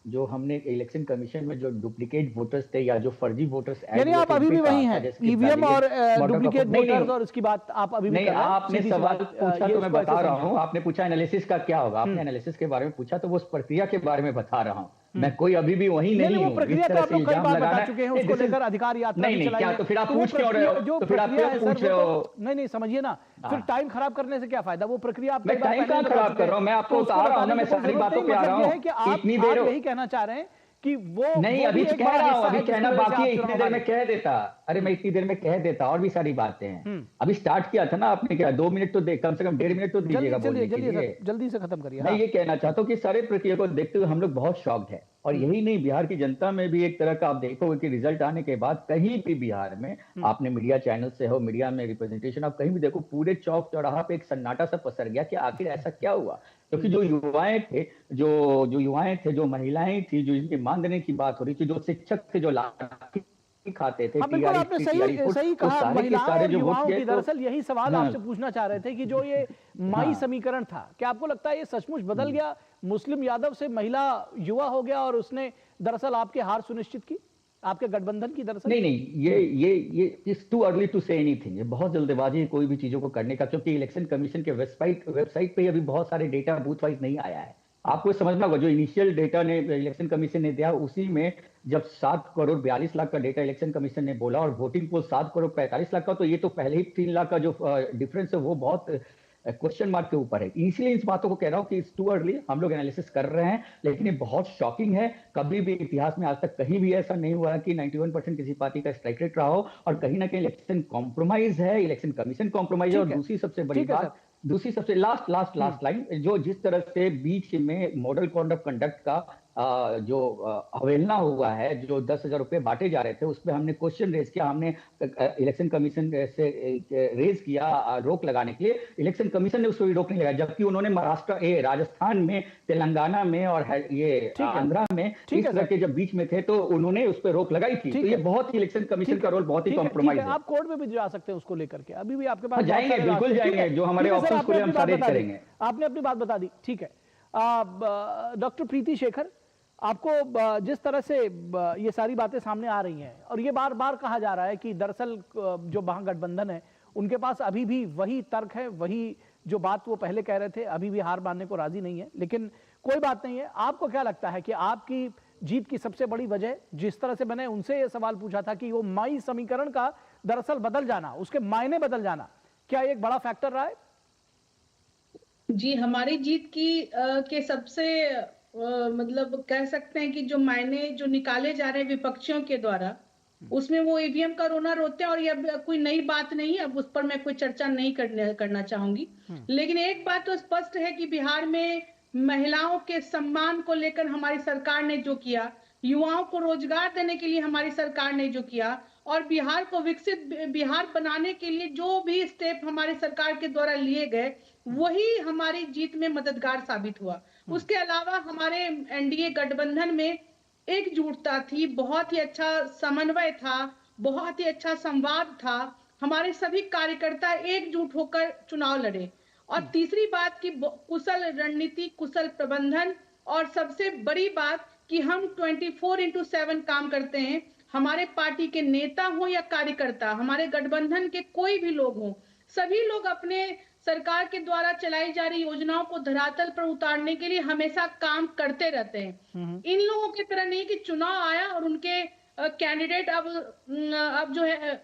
जो हमने इलेक्शन कमीशन में जो डुप्लीकेट वोटर्स थे या जो फर्जी वोटर्स, यानी आप अभी भी वही हैं, ईवीएम और डुप्लीकेट वोटर्स, और इसकी बात आप अभी भी नहीं, आपने सवाल पूछा तो मैं बता रहा हूं। आपने पूछा एनालिसिस का क्या होगा, आपने एनालिसिस के बारे में पूछा, तो वो उस प्रक्रिया के बारे में बता रहा हूं। मैं कोई अभी भी वही नहीं हूं। प्रक्रिया तो आप लोग कई बार बता चुके हैं, उसको लेकर अधिकार यात्रा भी चलाई है। तो फिर आप पूछ क्यों रहे हो? तो फिर आप पूछ रहे हो? नहीं, समझिए ना, फिर टाइम खराब करने से क्या फायदा? वो प्रक्रिया आप टाइम कहां खराब कर रहा हूं? मैं आपको बता रहा हूं ना, मैं सारी बातों पे आ रहा हूं। इतनी देर यही कहना चाह रहे हैं कि वो नहीं, अभी कह रहा हूं, अभी कहना बाकी है, इतनी देर में कह देता। अरे मैं इतनी देर में कह देता, और भी सारी बातें हैं। अभी स्टार्ट किया था ना आपने, क्या 2 मिनट तो कम से कम 1.5 मिनट तो दीजिएगा बोलने के लिए। जल्दी से खत्म करिए। मैं ये कहना चाहता हूँ कि सारे प्रक्रिया को देखते हुए हम लोग बहुत शॉक्ड है। और यही नहीं, बिहार की जनता में भी एक तरह का आप देखोगे कि रिजल्ट आने के बाद कहीं भी बिहार में, आपने मीडिया चैनल से हो, मीडिया में रिप्रेजेंटेशन, आप कहीं भी देखो, पूरे चौक चौराहा पे एक सन्नाटा सा पसर गया कि आखिर ऐसा क्या हुआ। क्योंकि जो युवाएं थे, जो महिलाएं थी, जो इनकी मानदेय की बात हो रही थी, जो शिक्षक थे, जो लाठी खाते थे, बिल्कुल आपने सही कहा, महिलाओं और युवाओं की, दरअसल यही सवाल आपसे पूछना चाह रहे थे कि जो ये माई समीकरण था, क्या आपको लगता है ये सचमुच बदल गया, मुस्लिम यादव से महिला युवा हो गया और उसने दरअसल आपकी हार सुनिश्चित की, आपके गठबंधन की? दरअसल नहीं, ये it's too early to say anything, ये बहुत जल्दबाजी है कोई भी चीजों को करने का, क्योंकि इलेक्शन कमीशन के वेबसाइट पे अभी बहुत सारे डेटा बूथ वाइज नहीं आया है। आपको समझना होगा, जो इनिशियल डेटा ने इलेक्शन कमीशन ने दिया, उसी में जब 7 करोड़ 42 लाख का डेटा इलेक्शन कमीशन ने बोला और वोटिंग पोल 7 करोड़ 45 लाख का, तो ये तो पहले ही 3 लाख का जो डिफरेंस है वो बहुत क्वेश्चन मार्क के ऊपर है। इसलिए इस बातों को कह रहा हूं कि इट्स टू अर्ली, हम लोग एनालिसिस कर रहे हैं, लेकिन ये बहुत शॉकिंग है। कभी भी इतिहास में आज तक कहीं भी ऐसा नहीं हुआ कि 91% किसी पार्टी का स्ट्राइक रेट रहा हो, और कहीं ना कहीं इलेक्शन कॉम्प्रोमाइज है, इलेक्शन कमीशन कॉम्प्रोमाइज है। और दूसरी सबसे बड़ी बात, दूसरी सबसे लास्ट लाइन, जो जिस तरह से बीच में मॉडल कोड ऑफ कंडक्ट का जो अवहेलना हुआ है, जो 10,000 रुपए बांटे जा रहे थे, उस पर हमने क्वेश्चन रेज किया, हमने इलेक्शन कमीशन से रेज किया रोक लगाने के लिए। इलेक्शन कमीशन ने उसको रोक नहीं लगाया, जबकि उन्होंने राजस्थान में, तेलंगाना में और ये आंध्रा में इस तरह के जब बीच में थे तो उन्होंने उस पर रोक लगाई थी। तो ये बहुत ही इलेक्शन कमीशन का रोल बहुत ही कॉम्प्रोमाइज है। आप कोर्ट में भी जा सकते हैं उसको लेकर के, अभी भी आपके पास जाएंगे, बिल्कुल जाएंगे, जो हमारे ऑप्शंस को हम सारे करेंगे। आपने अपनी बात बता दी, ठीक है। डॉक्टर प्रीति शेखर, आपको जिस तरह से ये सारी बातें सामने आ रही हैं, और ये बार बार कहा जा रहा है कि दरअसल जो महागठबंधन है उनके पास अभी भी वही तर्क है, वही जो बात वो पहले कह रहे थे, अभी भी हार मानने को राजी नहीं है। लेकिन कोई बात नहीं है, आपको क्या लगता है कि आपकी जीत की सबसे बड़ी वजह, जिस तरह से मैंने उनसे ये सवाल पूछा था कि वो माई समीकरण का दरअसल बदल जाना, उसके मायने बदल जाना, क्या एक बड़ा फैक्टर रहा है? जी, हमारी जीत के सबसे मतलब कह सकते हैं कि जो मायने जो निकाले जा रहे हैं विपक्षियों के द्वारा, उसमें वो ईवीएम का रोना रोते हैं, और ये अब कोई नई बात नहीं है, अब उस पर मैं कोई चर्चा नहीं करना चाहूंगी। लेकिन एक बात तो स्पष्ट है कि बिहार में महिलाओं के सम्मान को लेकर हमारी सरकार ने जो किया, युवाओं को रोजगार देने के लिए हमारी सरकार ने जो किया, और बिहार को विकसित बिहार बनाने के लिए जो भी स्टेप हमारी सरकार के द्वारा लिए गए, वही हमारी जीत में मददगार साबित हुआ। उसके अलावा हमारे एनडीए गठबंधन में एकजुटता थी, बहुत ही अच्छा समन्वय था, बहुत ही अच्छा संवाद था, हमारे सभी कार्यकर्ता एकजुट होकर चुनाव लड़े। और तीसरी बात की कुशल रणनीति, कुशल प्रबंधन, और सबसे बड़ी बात कि हम 24/7 काम करते हैं। हमारे पार्टी के नेता हो या कार्यकर्ता, हमारे गठबंधन के कोई भी लोग हों, सभी लोग अपने सरकार के द्वारा चलाई जा रही योजनाओं को धरातल पर उतारने के लिए हमेशा काम करते रहते हैं। इन लोगों की तरह नहीं कि चुनाव आया और उनके कैंडिडेट अब जो है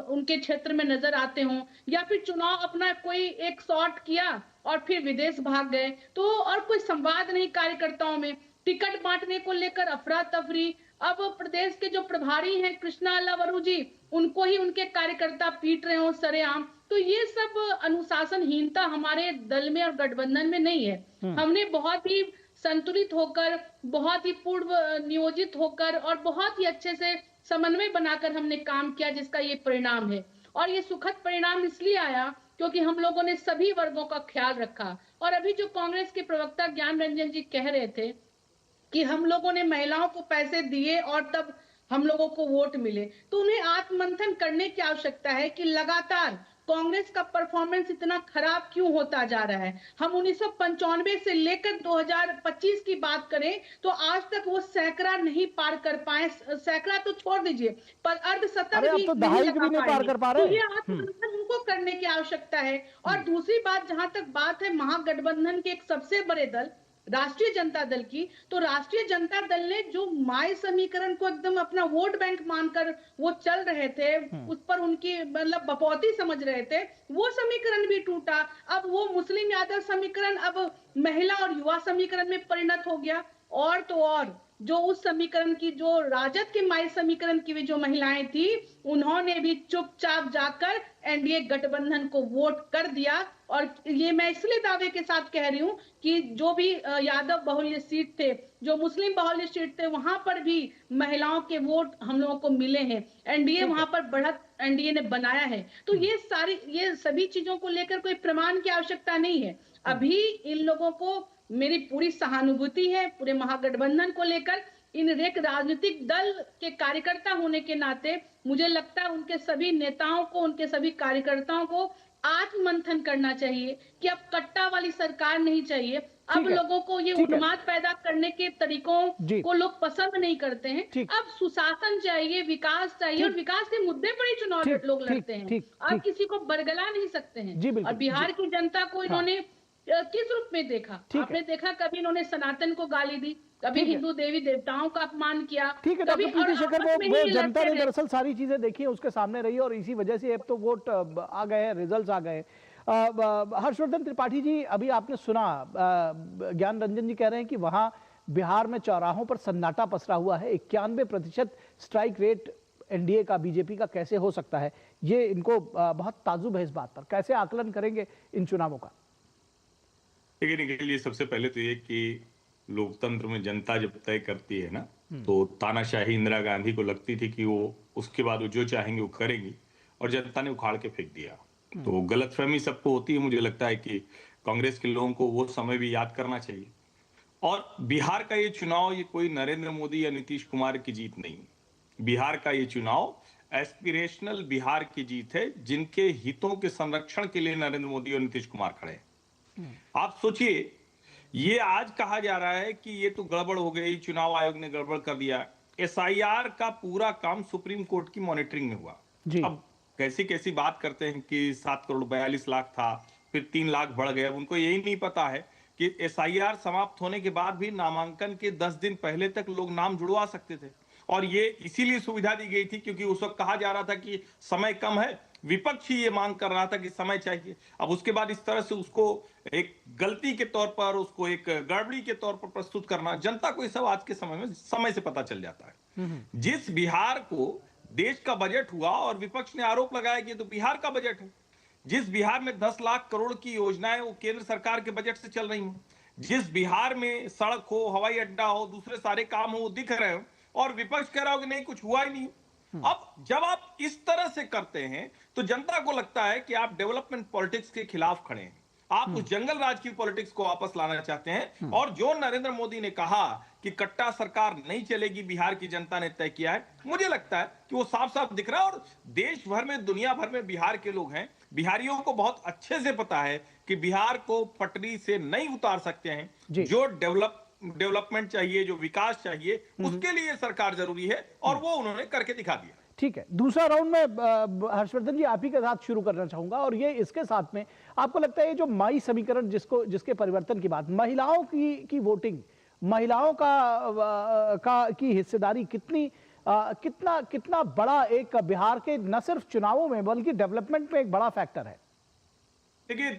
उनके क्षेत्र में नजर आते हों, या फिर चुनाव अपना कोई एक शॉट किया और फिर विदेश भाग गए, तो और कोई संवाद नहीं कार्यकर्ताओं में, टिकट बांटने को लेकर अफरा तफरी। अब प्रदेश के जो प्रभारी हैं कृष्णा लवरू जी, उनको ही उनके कार्यकर्ता पीट रहे हो सरेआम। तो ये सब अनुशासनहीनता हमारे दल में और गठबंधन में नहीं है। हमने बहुत ही संतुलित होकर, बहुत ही पूर्व नियोजित होकर और बहुत ही अच्छे से समन्वय बनाकर हमने काम किया, जिसका ये परिणाम है। और ये सुखद परिणाम इसलिए आया क्योंकि हम लोगों ने सभी वर्गों का ख्याल रखा। और अभी जो कांग्रेस के प्रवक्ता ज्ञान रंजन जी कह रहे थे कि हम लोगों ने महिलाओं को पैसे दिए और तब हम लोगों को वोट मिले, तो उन्हें आत्ममंथन करने की आवश्यकता है कि लगातार कांग्रेस का परफॉर्मेंस इतना खराब क्यों होता जा रहा है। हम 1995 से लेकर 2025 की बात करें तो आज तक वो सैकड़ा नहीं पार कर पाए। सैकड़ा तो छोड़ दीजिए, पर अर्धशतक भी नहीं पार कर पा रहे। तो ये आत्ममंथन उनको करने की आवश्यकता है। और दूसरी बात, जहां तक बात है महागठबंधन के एक सबसे बड़े दल राष्ट्रीय जनता दल की, तो राष्ट्रीय जनता दल ने जो माई समीकरण को एकदम अपना वोट बैंक मानकर वो चल रहे थे, उस पर उनकी मतलब बपौती समझ रहे थे, वो समीकरण भी टूटा। अब वो मुस्लिम यादव समीकरण अब महिला और युवा समीकरण में परिणत हो गया। और तो और जो उस समीकरण की, जो राजद के माई समीकरण की भी जो महिलाएं थी, उन्होंने भी चुपचाप जाकर एनडीए गठबंधन को वोट कर दिया और ये मैं इसलिए दावे के साथ कह रही हूँ कि जो भी यादव बहुल्य सीट थे, जो मुस्लिम बहुल्य सीट थे, वहां पर भी महिलाओं के वोट हम लोगों को मिले हैं। एनडीए वहां पर बढ़त एनडीए ने बनाया है। तो ये सभी चीजों को लेकर कोई प्रमाण की आवश्यकता नहीं है। अभी इन लोगों को मेरी पूरी सहानुभूति है पूरे महागठबंधन को लेकर। इन एक राजनीतिक दल के कार्यकर्ता होने के नाते मुझे लगता है उनके सभी नेताओं को, उनके सभी कार्यकर्ताओं को आत्ममंथन करना चाहिए कि अब कट्टा वाली सरकार नहीं चाहिए। अब लोगों को ये उन्माद पैदा करने के तरीकों को लोग पसंद नहीं करते हैं। अब सुशासन चाहिए, विकास चाहिए, और विकास के मुद्दे पर ही चुनाव लोग लड़ते हैं। अब किसी को बरगला नहीं सकते हैं। और बिहार की जनता को इन्होंने किस रूप में देखा? आपने देखा कभी इन्होंने सनातन को गाली दी, कभी हिंदू देवी देवताओं का अपमान किया। ठीक है डॉक्टर प्रीति शेखर, वो जनता ने दरअसल सारी चीजें देखी, उसके सामने रही, और इसी वजह से अब तो वोट आ गए हैं, रिजल्ट्स आ गए। हर्षवर्धन त्रिपाठी जी, अभी आपने सुना ज्ञान रंजन जी कह रहे हैं कि वहां बिहार में चौराहों पर सन्नाटा पसरा हुआ है। 91% स्ट्राइक रेट एनडीए का, बीजेपी का कैसे हो सकता है? ये इनको बहुत ताजुब है इस बात पर। कैसे आकलन करेंगे इन चुनावों का? देखिए निखिल, ये सबसे पहले तो ये कि लोकतंत्र में जनता जब तय करती है ना, तो तानाशाही इंदिरा गांधी को लगती थी कि वो उसके बाद वो जो चाहेंगे वो करेंगी, और जनता ने उखाड़ के फेंक दिया। तो गलतफहमी सबको होती है। मुझे लगता है कि कांग्रेस के लोगों को वो समय भी याद करना चाहिए। और बिहार का ये चुनाव, ये कोई नरेंद्र मोदी या नीतीश कुमार की जीत नहीं। बिहार का ये चुनाव एस्पिरेशनल बिहार की जीत है, जिनके हितों के संरक्षण के लिए नरेंद्र मोदी और नीतीश कुमार खड़े हैं। आप सोचिए, ये आज कहा जा रहा है कि ये तो गड़बड़ हो गई, चुनाव आयोग ने गड़बड़ कर दिया। एसआईआर का पूरा काम सुप्रीम कोर्ट की मॉनिटरिंग में हुआ। अब कैसी कैसी बात करते हैं कि 7 करोड़ 42 लाख था, फिर 3 लाख बढ़ गया। उनको यही नहीं पता है कि एसआईआर समाप्त होने के बाद भी नामांकन के 10 दिन पहले तक लोग नाम जुड़वा सकते थे, और ये इसीलिए सुविधा दी गई थी क्योंकि उस वक्त कहा जा रहा था कि समय कम है। विपक्ष ही ये मांग कर रहा था कि समय चाहिए। अब उसके बाद इस तरह से उसको एक गलती के तौर पर, उसको एक गड़बड़ी के तौर पर प्रस्तुत करना, जनता को ये सब आज के समय में समय से पता चल जाता है। जिस बिहार को देश का बजट हुआ और विपक्ष ने आरोप लगाया कि तो बिहार का बजट है, जिस बिहार में 10 लाख करोड़ की योजनाएं वो केंद्र सरकार के बजट से चल रही हो, जिस बिहार में सड़क हो, हवाई अड्डा हो, दूसरे सारे काम हो दिख रहे हो, और विपक्ष कह रहा हो कि नहीं कुछ हुआ ही नहीं। अब जब आप इस तरह से करते हैं तो जनता को लगता है कि आप डेवलपमेंट पॉलिटिक्स के खिलाफ खड़े हैं, आप उस जंगल राज की पॉलिटिक्स को वापस लाना चाहते हैं। और जो नरेंद्र मोदी ने कहा कि कट्टा सरकार नहीं चलेगी, बिहार की जनता ने तय किया है, मुझे लगता है कि वो साफ साफ दिख रहा है। और देश भर में, दुनिया भर में बिहार के लोग हैं, बिहारियों को बहुत अच्छे से पता है कि बिहार को पटरी से नहीं उतार सकते हैं। जो डेवलपमेंट चाहिए, जो विकास चाहिए, उसके लिए सरकार जरूरी है, और वो उन्होंने करके दिखा दिया। ठीक है, दूसरा राउंड में हर्षवर्धन जी आप ही के साथ शुरू करना चाहूंगा, और ये इसके साथ में आपको लगता है जो माई समीकरण जिसके परिवर्तन की बात, महिलाओं की वोटिंग, महिलाओं की हिस्सेदारी कितना बड़ा एक बिहार के न सिर्फ चुनावों में बल्कि डेवलपमेंट में एक बड़ा फैक्टर है? देखिए,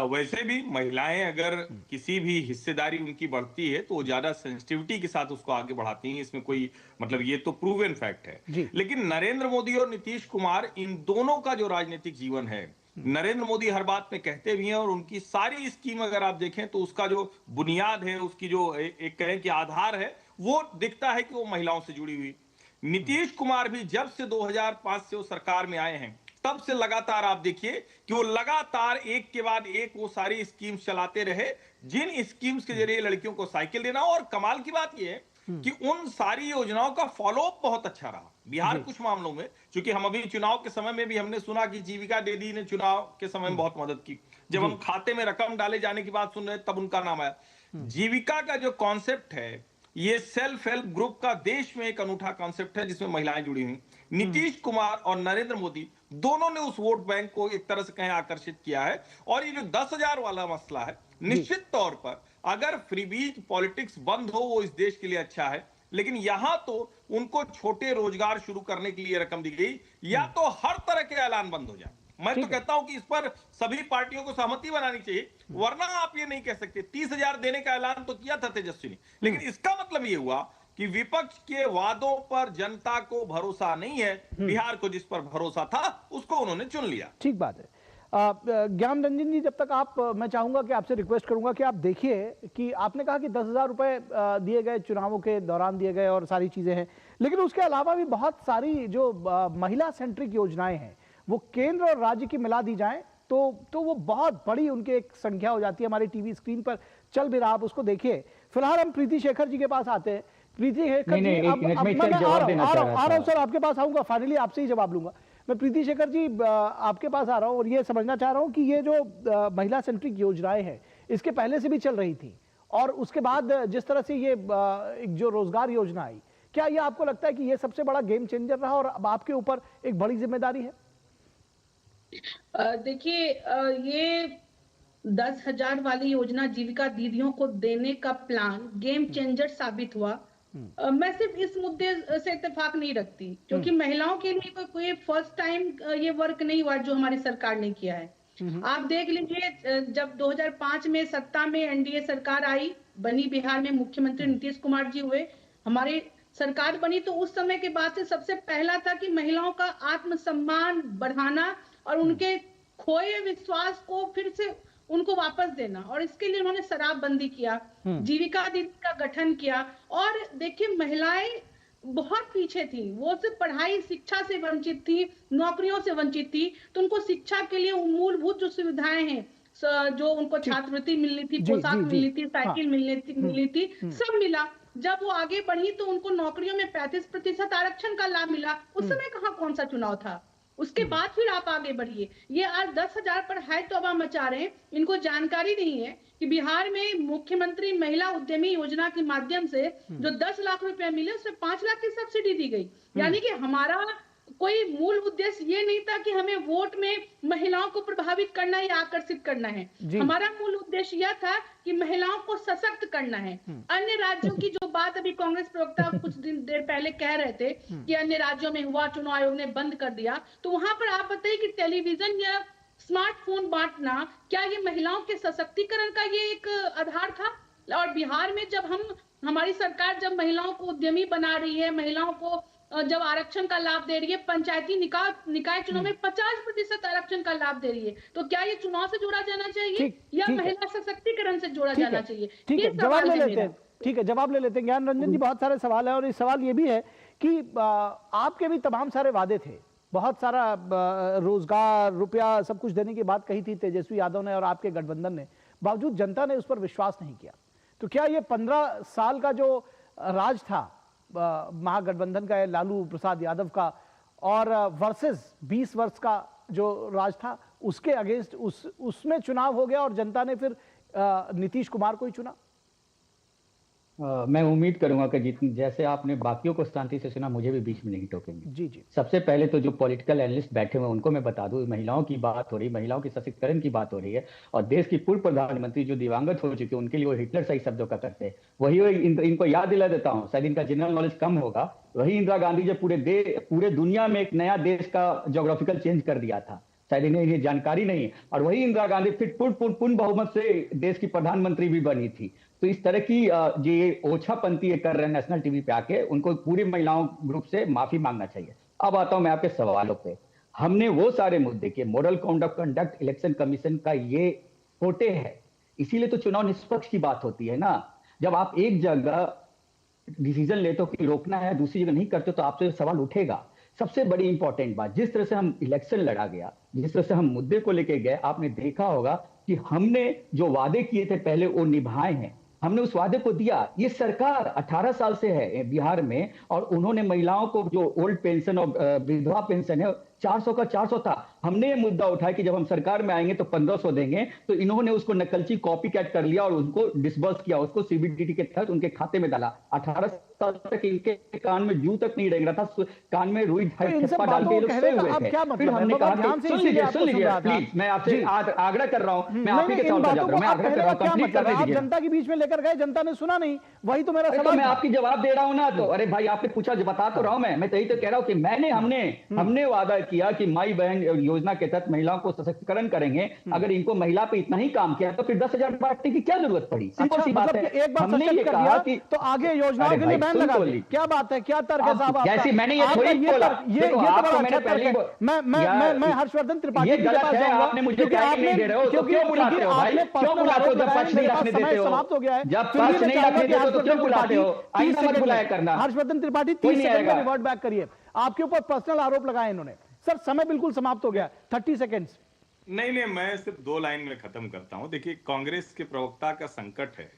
वैसे भी महिलाएं अगर किसी भी हिस्सेदारी उनकी बढ़ती है तो वो ज्यादा सेंसिटिविटी के साथ उसको आगे बढ़ाती हैं। इसमें कोई मतलब, ये तो प्रूवन फैक्ट है। लेकिन नरेंद्र मोदी और नीतीश कुमार, इन दोनों का जो राजनीतिक जीवन है, नरेंद्र मोदी हर बात में कहते भी हैं, और उनकी सारी स्कीम अगर आप देखें तो उसका जो बुनियाद है, उसकी जो एक कहें कि आधार है, वो दिखता है कि वो महिलाओं से जुड़ी हुई। नीतीश कुमार भी जब से 2005 से वो सरकार में आए हैं, तब से लगातार आप देखिए कि वो लगातार एक के बाद एक वो सारी स्कीम्स चलाते रहे, जिन स्कीम्स के जरिए लड़कियों को साइकिल देना। और कमाल की बात यह है कि उन सारी योजनाओं का फॉलोअप बहुत अच्छा रहा। बिहार कुछ मामलों में, क्योंकि हम अभी चुनाव के समय में भी हमने सुना कि जीविका दीदी ने चुनाव के समय में बहुत मदद की। जब हम खाते में रकम डाले जाने की बात सुन रहे तब उनका नाम आया। जीविका का जो कॉन्सेप्ट है, ये सेल्फ हेल्प ग्रुप का देश में एक अनूठा कॉन्सेप्ट है जिसमें महिलाएं जुड़ी हुई। नीतीश कुमार और नरेंद्र मोदी दोनों ने उस वोट बैंक को एक तरह से कहें आकर्षित किया है। और ये जो 10,000 वाला मसला है, निश्चित तौर पर अगर फ्रीबीज पॉलिटिक्स बंद हो, वो इस देश के लिए अच्छा है। लेकिन यहां तो उनको छोटे रोजगार शुरू करने के लिए रकम दी गई, या तो हर तरह के ऐलान बंद हो जाए। मैं तो कहता हूं कि इस पर सभी पार्टियों को सहमति बनानी चाहिए, वरना आप ये नहीं कह सकते। 30,000 देने का ऐलान तो किया था तेजस्वी ने, लेकिन इसका मतलब ये हुआ कि विपक्ष के वादों पर जनता को भरोसा नहीं है। बिहार को जिस पर भरोसा था उसको उन्होंने चुन लिया। ठीक बात है। ज्ञान रंजन जी, जब तक आप, मैं चाहूंगा कि आपसे रिक्वेस्ट करूंगा कि आप देखिए कि आपने कहा कि 10,000 रुपए दिए गए, चुनावों के दौरान दिए गए और सारी चीजें हैं, लेकिन उसके अलावा भी बहुत सारी जो महिला सेंट्रिक योजनाएं हैं वो केंद्र और राज्य की मिला दी जाए तो वो बहुत बड़ी उनकी एक संख्या हो जाती है। हमारी टीवी स्क्रीन पर चल भी रहा, आप उसको देखिए। फिलहाल हम प्रीति शेखर जी के पास आते हैं। प्रीति शेखर जी, अब मैं आ रहा हूं सर, आपके पास आऊंगा, फाइनली आपसे ही जवाब लूंगा। मैं प्रीति शेखर जी आपके पास आ रहा हूं और ये समझना चाह रहा हूं कि ये जो महिला सेंट्रिक योजनाएं हैं इसके पहले से भी चल रही थी और उसके बाद जिस तरह से ये जो रोजगार योजना आई, क्या ये आपको लगता है कि ये सबसे बड़ा गेम चेंजर रहा और अब आपके ऊपर एक बड़ी जिम्मेदारी है? देखिए, ये 10,000 वाली योजना जीविका दीदियों को देने का प्लान गेम चेंजर साबित हुआ। मैं सिर्फ इस मुद्दे से इत्तेफाक नहीं रखती क्योंकि महिलाओं के लिए कोई फर्स्ट टाइम ये वर्क नहीं हुआ जो हमारी सरकार ने किया है। आप देख लीजिए, जब 2005 में सत्ता में एनडीए सरकार आई, बनी, बिहार में मुख्यमंत्री नीतीश कुमार जी हुए, हमारी सरकार बनी, तो उस समय के बाद से सबसे पहला था कि महिलाओं का आत्मसम्मान बढ़ाना और उनके खोए विश्वास को फिर से उनको वापस देना, और इसके लिए उन्होंने शराबबंदी किया, जीविका दीदी का गठन किया। और देखिए, महिलाएं बहुत पीछे थी, वो सिर्फ पढ़ाई शिक्षा से वंचित थी, नौकरियों से वंचित थी, तो उनको शिक्षा के लिए मूलभूत जो सुविधाएं हैं, जो उनको छात्रवृत्ति मिलनी थी, पोशाक मिलनी थी, साइकिल मिलनी थी, सब मिला। जब वो आगे बढ़ी तो उनको नौकरियों में 35% आरक्षण का लाभ मिला। उस समय कहाँ कौन सा चुनाव था? उसके बाद फिर आप आगे बढ़िए। ये आज 10,000 पर है तो अब मचा रहे हैं। इनको जानकारी नहीं है कि बिहार में मुख्यमंत्री महिला उद्यमी योजना के माध्यम से जो 10 लाख रुपए मिले उसमें 5 लाख की सब्सिडी दी गई। यानी कि हमारा कोई मूल उद्देश्य ये नहीं था कि हमें वोट में महिलाओं को प्रभावित करना या आकर्षित करना है। हमारा मूल उद्देश्य यह था कि महिलाओं को सशक्त करना है। अन्य राज्यों की जो बात अभी कांग्रेस प्रवक्ता कुछ देर पहले कह रहे थे कि अन्य राज्यों में हुआ, चुनाव आयोग ने बंद कर दिया, तो वहां पर आप बताइए कि टेलीविजन या स्मार्टफोन बांटना, क्या ये महिलाओं के सशक्तिकरण का ये एक आधार था? और बिहार में जब हमारी सरकार जब महिलाओं को उद्यमी बना रही है, महिलाओं को जब आरक्षण का लाभ दे रही है, पंचायती निकाय चुनाव में 50% आरक्षण का लाभ दे रही है, तो क्या ये चुनाव से जोड़ा जाना चाहिए या महिला सशक्तिकरण से जोड़ा जाना चाहिए? ठीक है, जवाब ले लेते हैं। ठीक है, जवाब ले लेते हैं। ज्ञान रंजन जी, बहुत सारे सवाल है और इस सवाल ये भी है कि आपके भी तमाम सारे वादे थे, बहुत सारा रोजगार, रुपया, सब कुछ देने की बात कही थी तेजस्वी यादव ने और आपके गठबंधन ने, बावजूद जनता ने उस पर विश्वास नहीं किया। तो क्या ये 15 साल का जो राज था महागठबंधन का, लालू प्रसाद यादव का, और वर्सेस 20 वर्ष का जो राज था, उसके अगेंस्ट उसमें चुनाव हो गया और जनता ने फिर नीतीश कुमार को ही चुना? मैं उम्मीद करूंगा कि जैसे आपने बाकियों को शांति से सुना, मुझे भी बीच में नहीं टोकेंगे। जी। सबसे सबसे पहले तो जो पॉलिटिकल एनालिस्ट बैठे हुए हैं उनको मैं बता दूं, महिलाओं की बात हो रही, महिलाओं की सशक्तिकरण की बात हो रही है, और देश की पूर्व प्रधानमंत्री जो दिवंगत हो चुके हैं उनके लिए वो हिटलर सही शब्दों का करते हैं। वही इनको याद दिला देता हूँ, शायद इनका जनरल नॉलेज कम होगा, वही इंदिरा गांधी जो पूरे दुनिया में एक नया देश का जोग्राफिकल चेंज कर दिया था, शायद इन्हें जानकारी नहीं है। और वही इंदिरा गांधी फिर पूर्ण बहुमत से देश की प्रधानमंत्री भी बनी थी। तो इस तरह की जो ये ओछापंथी कर रहे हैं नेशनल टीवी पे आके, उनको पूरी महिलाओं ग्रुप से माफी मांगना चाहिए। अब आता हूं मैं आपके सवालों पे। हमने वो सारे मुद्दे के model code of conduct, election commission का ये फोटे है, इसीलिए तो चुनाव निष्पक्ष की बात होती है ना। जब आप एक जगह डिसीजन लेते हो कि रोकना है, दूसरी जगह नहीं करते तो आपसे सवाल उठेगा। सबसे बड़ी इंपॉर्टेंट बात, जिस तरह से हम इलेक्शन लड़ा गया, जिस तरह से हम मुद्दे को लेके गए, आपने देखा होगा कि हमने जो वादे किए थे पहले वो निभाए हैं। हमने उस वादे को दिया। ये सरकार 18 साल से है बिहार में, और उन्होंने महिलाओं को जो ओल्ड पेंशन और विधवा पेंशन है 400 का 400 था। हमने ये मुद्दा उठाया कि जब हम सरकार में आएंगे तो 1500 देंगे, तो इन्होंने उसको नकलची कॉपी कैट कर लिया और उनको डिसबर्स किया, उसको सीबीडीटी के तहत उनके खाते में डाला। 18 साल तक इनके कान में जू तक नहीं रेंग रहा था, कान में रुई ठप्पा डाल के लोग सोए हुए थे। फिर हमने कहा सुन लीजिए प्लीज, मैं आपसे आग्रह कर रहा हूं, मैं आप ही के सवाल पर जा रहा हूं, मैं आग्रह कर रहा हूं, कंप्लीट करने दीजिए। जनता के बीच में लेकर गए, जनता ने सुना नहीं, वही तो मेरा सवाल। मैं आपकी जवाब दे रहा हूं ना, तो अरे भाई आपने पूछा, बता तो रहा हूं मैं तो यही तो कह रहा हूं कि हमने वादा किया कि माई बहन योजना के तहत महिलाओं को सशक्तिकरण करेंगे, अगर इनको महिला पे इतना ही काम किया तो फिर 10,000 बांटने की क्या जरूरत पड़ी? सिंपल सी बात है। एक बार हमने ये कर कहा दिया कि तो आगे योजनाओं के लिए बैन लगा दी। क्या बात है, क्या तर्क है साहब आपका? जैसे मैंने ये थोड़ी बोला, ये तो मैंने पहले मैं हर्षवर्धन त्रिपाठी ये गलत है, आपने मुझे टाइम नहीं दे रहे हो तो क्यों बुलाते हो भाई? क्यों बुलाते हो जब पक्ष नहीं रखने देते हो? समाप्त हो गया है, जब पक्ष नहीं रखने देते हो तो क्यों बुलाते हो? आइंदा मत बुलाया करना। हर्षवर्धन त्रिपाठी 30 सेकंड में रिवर्ट बैक करिए। आपके ऊपर पर्सनल आरोप लगाए इन्होंने। सर समय बिल्कुल समाप्त हो गया, 30 सेकंड्स। नहीं, मैं सिर्फ 2 लाइन में खत्म करता हूं। देखिए, कांग्रेस के प्रवक्ता का संकट है।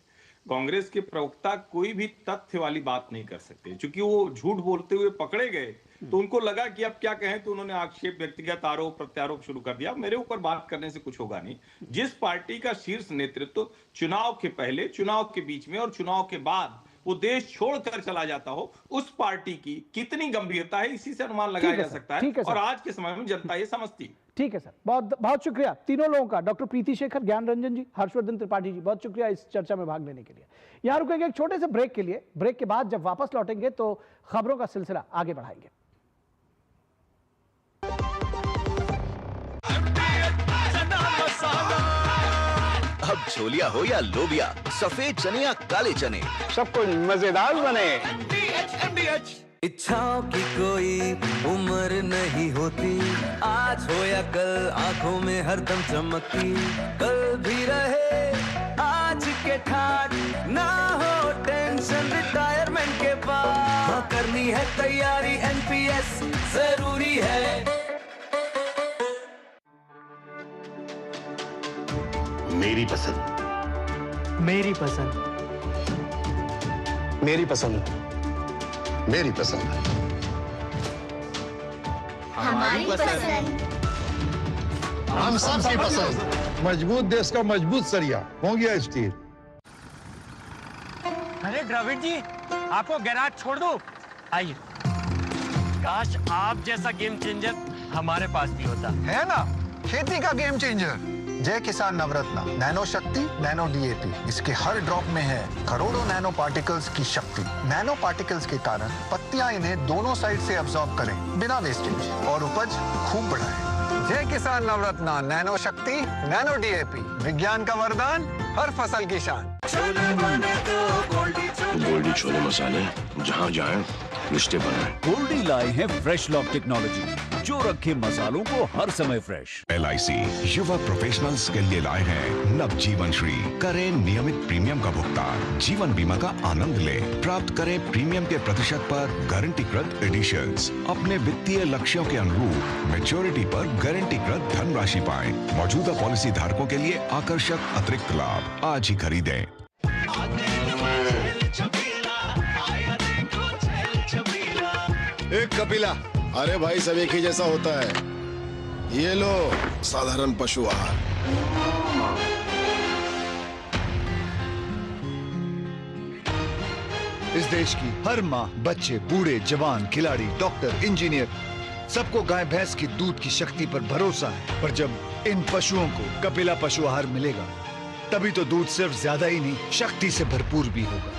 कांग्रेस के प्रवक्ता कोई भी तथ्य वाली बात नहीं कर सकते, क्योंकि वो झूठ बोलते हुए पकड़े गए तो उनको लगा कि अब क्या कहें, तो उन्होंने आक्षेप, व्यक्तिगत आरोप प्रत्यारोप शुरू कर दिया। मेरे ऊपर बात करने से कुछ होगा नहीं। जिस पार्टी का शीर्ष नेतृत्व चुनाव के पहले, चुनाव के बीच में और चुनाव के बाद वो देश छोड़कर चला जाता हो, उस पार्टी की कितनी गंभीरता है इसी से अनुमान लगाया जा सकता है। और आज के समय में जनता ये समझती। ठीक है सर, बहुत बहुत शुक्रिया तीनों लोगों का। डॉक्टर प्रीति शेखर, ज्ञान रंजन जी, हर्षवर्धन त्रिपाठी जी, बहुत शुक्रिया इस चर्चा में भाग लेने के लिए। यहां रुकेंगे एक छोटे से ब्रेक के लिए। ब्रेक के बाद जब वापस लौटेंगे तो खबरों का सिलसिला आगे बढ़ाएंगे। अब छोलिया हो या लोबिया, सफेद चने या काले चने, सब कुछ मजेदार बने। इच्छाओं की कोई उम्र नहीं होती, आज हो या कल आंखों में हरदम चमकती, कल भी रहे आज के ठाट, ना हो टेंशन रिटायरमेंट के बाद, हाँ करनी है तैयारी एनपीएस जरूरी है। मेरी पसंद, मेरी पसंद, मेरी पसंद, मेरी पसंद, हमारी पसंद, हम सबकी पसंद। मजबूत देश का मजबूत सरिया हो गया स्टील। अरे द्रविड़ जी, आपको गैराज छोड़ दो, आइए। काश आप जैसा गेम चेंजर हमारे पास भी होता। है ना, खेती का गेम चेंजर जय किसान नवरत्न नैनो शक्ति नैनो डीएपी। इसके हर ड्रॉप में है करोड़ों नैनो पार्टिकल्स की शक्ति। नैनो पार्टिकल्स के कारण पत्तियां इन्हें दोनों साइड से एब्जॉर्ब करें बिना वेस्टेज और उपज खूब बढ़ाएं। जय किसान नवरत्न नैनो शक्ति नैनो डीएपी, विज्ञान का वरदान, हर फसल की शान। गोल्डी छोले मसाले, जहाँ जाए रिश्ते बनाए। गोल्डी लाए हैं फ्रेश लॉक टेक्नोलॉजी, जो रखे मसालों को हर समय फ्रेश। LIC युवा प्रोफेशनल्स के लिए लाए हैं नव जीवन श्री। करें नियमित प्रीमियम का भुगतान, जीवन बीमा का आनंद लें, प्राप्त करें प्रीमियम के प्रतिशत पर गारंटीकृत एडिशंस। अपने वित्तीय लक्ष्यों के अनुरूप मैच्योरिटी पर गारंटीकृत धनराशि पाएं। मौजूदा पॉलिसी धारकों के लिए आकर्षक अतिरिक्त लाभ आज ही खरीदें। एक कपिला, अरे भाई सब एक ही जैसा होता है। ये लो साधारण पशु आहार। इस देश की हर माँ, बच्चे, बूढ़े, जवान, खिलाड़ी, डॉक्टर, इंजीनियर, सबको गाय भैंस की दूध की शक्ति पर भरोसा है। पर जब इन पशुओं को कपिला पशु आहार मिलेगा, तभी तो दूध सिर्फ ज्यादा ही नहीं, शक्ति से भरपूर भी होगा।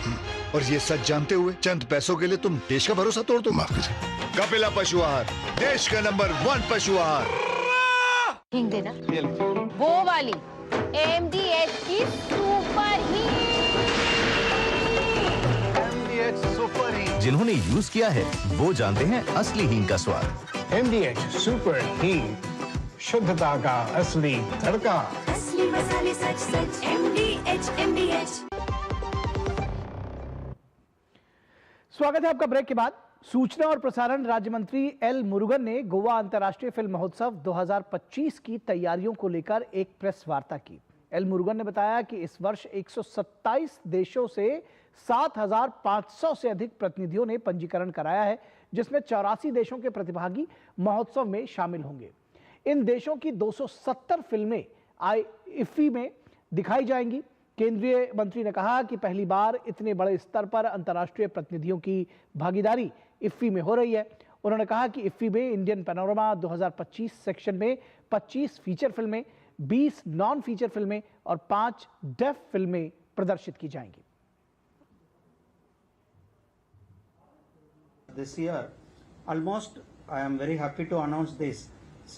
और ये सच जानते हुए चंद पैसों के लिए तुम देश का भरोसा तोड़ दो। कपिला पशु आहार, देश का नंबर 1 पशु आहार। हिंग देना, वो वाली MDH की सुपर हींग। जिन्होंने यूज किया है वो जानते हैं असली हींग का स्वाद। MDH सुपर हींग, शुद्धता का असली तड़का। असली मसाले सच सच MDH। स्वागत है आपका ब्रेक के बाद। सूचना और प्रसारण राज्य मंत्री एल मुरुगन ने गोवा अंतर्राष्ट्रीय फिल्म महोत्सव 2025 की तैयारियों को लेकर एक प्रेस वार्ता की। एल मुरुगन ने बताया कि इस वर्ष 127 देशों से 7,500 से अधिक प्रतिनिधियों ने पंजीकरण कराया है, जिसमें 84 देशों के प्रतिभागी महोत्सव में शामिल होंगे। इन देशों की 270 फिल्में IFFI में दिखाई जाएंगी। केंद्रीय मंत्री ने कहा कि पहली बार इतने बड़े स्तर पर अंतर्राष्ट्रीय प्रतिनिधियों की भागीदारी IFFI में हो रही है। उन्होंने कहा कि IFFI में इंडियन पैनोरमा 2025 सेक्शन में 25 फीचर फिल्में, 20 नॉन फीचर फिल्में और 5 डेफ फिल्में प्रदर्शित की जाएंगी। This year, almost I am very happy to announce this.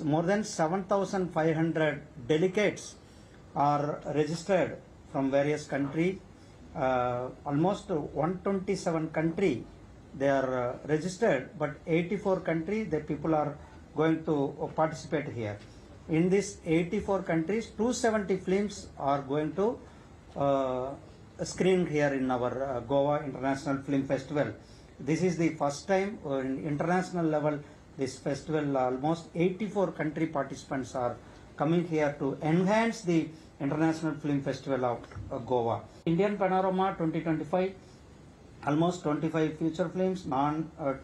More than 7,500 delegates are registered from various countries. Almost 127 country they are registered, but 84 country the people are going to participate here. In this 84 countries, 270 films are going to screen here in our Goa International Film Festival. This is the first time in international level this festival. Almost 84 country participants are coming here to enhance the International Film Festival of Goa. Indian Panorama 2025, almost 25 feature films,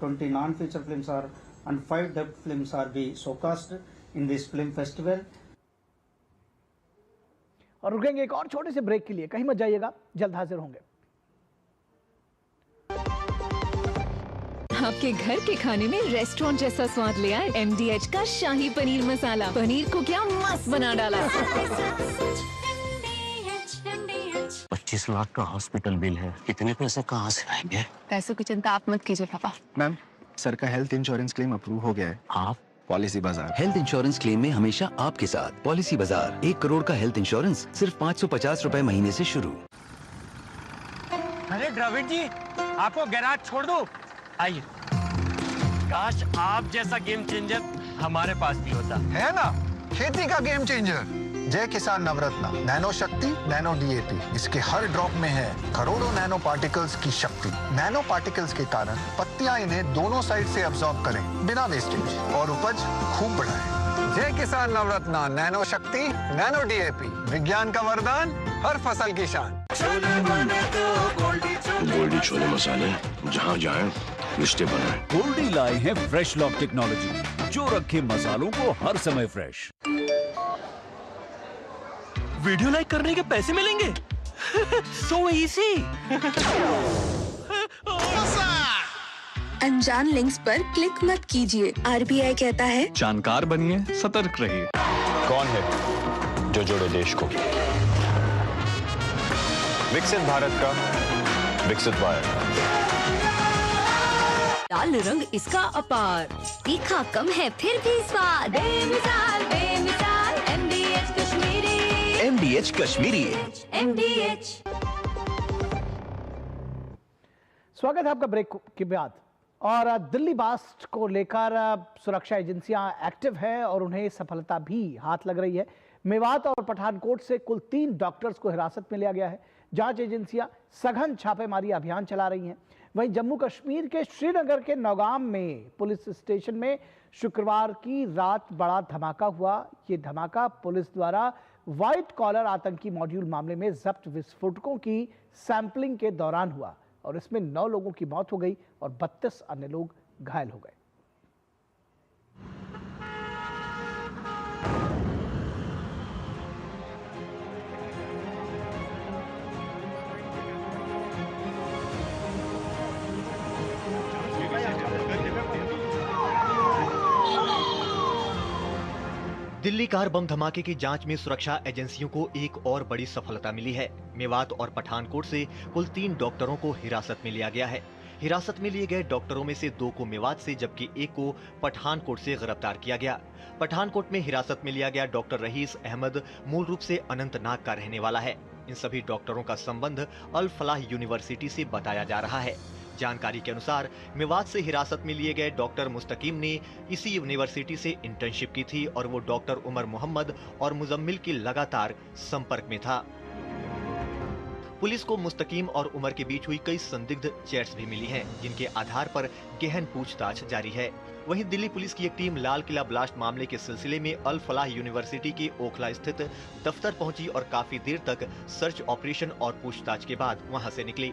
20 non-feature films are and 5 dub films are be showcased in this film festival. और रुकेंगे एक और छोटे से break के लिए, कहीं मत जाइएगा, जल्द हाजिर होंगे। आपके घर के खाने में रेस्टोरेंट जैसा स्वाद ले आए MDH का शाही पनीर मसाला। पनीर को क्या मस्त बना डाला। 25 लाख का हॉस्पिटल बिल है, इतने पैसे कहाँ से आएंगे? पैसों की चिंता आप मत कीजिए पापा। मैम, सर का हेल्थ इंश्योरेंस क्लेम अप्रूव हो गया है। आप पॉलिसी बाजार। हेल्थ इंश्योरेंस क्लेम में हमेशा आपके साथ पॉलिसी बाजार। 1 करोड़ का हेल्थ इंश्योरेंस सिर्फ 550 रुपए महीने से शुरू। अरे द्रविड़ जी, आपको गैराज छोड़ दूं? आइए। काश आप जैसा गेम चेंजर हमारे पास भी होता। है ना, खेती का गेम चेंजर जय किसान नवरत्न नैनो शक्ति नैनो DAP। इसके हर ड्रॉप में है करोड़ों नैनो पार्टिकल्स की शक्ति। नैनो पार्टिकल्स के कारण पत्तियां इन्हें दोनों साइड से अब्सॉर्ब करें बिना वेस्टेज और उपज खूब बढ़ाएं। जय किसान नवरत्न नैनो शक्ति नैनो DAP, विज्ञान का वरदान, हर फसल की शान। गोल्डी छोले मसाले, जहाँ जाए रिश्ते बनाए। गोल्डी लाए हैं फ्रेश लॉक टेक्नोलॉजी, जो रखे मसालों को हर समय फ्रेश। वीडियो लाइक करने के पैसे मिलेंगे? So easy। अनजान लिंक्स पर क्लिक मत कीजिए। RBI कहता है जानकार बनिए, सतर्क रहिए। कौन है जो जोड़े देश को? विकसित भारत का विकसित भारत। लाल रंग इसका अपार, तीखा कम है फिर भी स्वाद। बेमिसाल बेमिसाल MDH Kashmiri. MDH Kashmiri. MDH। स्वागत है आपका ब्रेक के बाद। और दिल्ली ब्लास्ट को लेकर सुरक्षा एजेंसियां एक्टिव है और उन्हें सफलता भी हाथ लग रही है। मेवात और पठानकोट से कुल 3 डॉक्टर्स को हिरासत में लिया गया है। जांच एजेंसियां सघन छापेमारी अभियान चला रही हैं। वहीं जम्मू कश्मीर के श्रीनगर के नौगाम में पुलिस स्टेशन में शुक्रवार की रात बड़ा धमाका हुआ। ये धमाका पुलिस द्वारा व्हाइट कॉलर आतंकी मॉड्यूल मामले में जब्त विस्फोटकों की सैंपलिंग के दौरान हुआ और इसमें 9 लोगों की मौत हो गई और 32 अन्य लोग घायल हो गए। दिल्ली कार बम धमाके की जांच में सुरक्षा एजेंसियों को एक और बड़ी सफलता मिली है। मेवात और पठानकोट से कुल 3 डॉक्टरों को हिरासत में लिया गया है। हिरासत में लिए गए डॉक्टरों में से 2 को मेवात से जबकि 1 को पठानकोट से गिरफ्तार किया गया। पठानकोट में हिरासत में लिया गया डॉक्टर रईस अहमद मूल रूप से अनंतनाग का रहने वाला है। इन सभी डॉक्टरों का संबंध अल फलाह यूनिवर्सिटी से बताया जा रहा है। जानकारी के अनुसार मेवात से हिरासत में लिए गए डॉक्टर मुस्तकीम ने इसी यूनिवर्सिटी से इंटर्नशिप की थी और वो डॉक्टर उमर मोहम्मद और मुजम्मिल के लगातार संपर्क में था। पुलिस को मुस्तकीम और उमर के बीच हुई कई संदिग्ध चैट्स भी मिली हैं, जिनके आधार पर गहन पूछताछ जारी है। वहीं दिल्ली पुलिस की एक टीम लाल किला ब्लास्ट मामले के सिलसिले में अल फलाह यूनिवर्सिटी के ओखला स्थित दफ्तर पहुंची और काफी देर तक सर्च ऑपरेशन और पूछताछ के बाद वहां से निकली।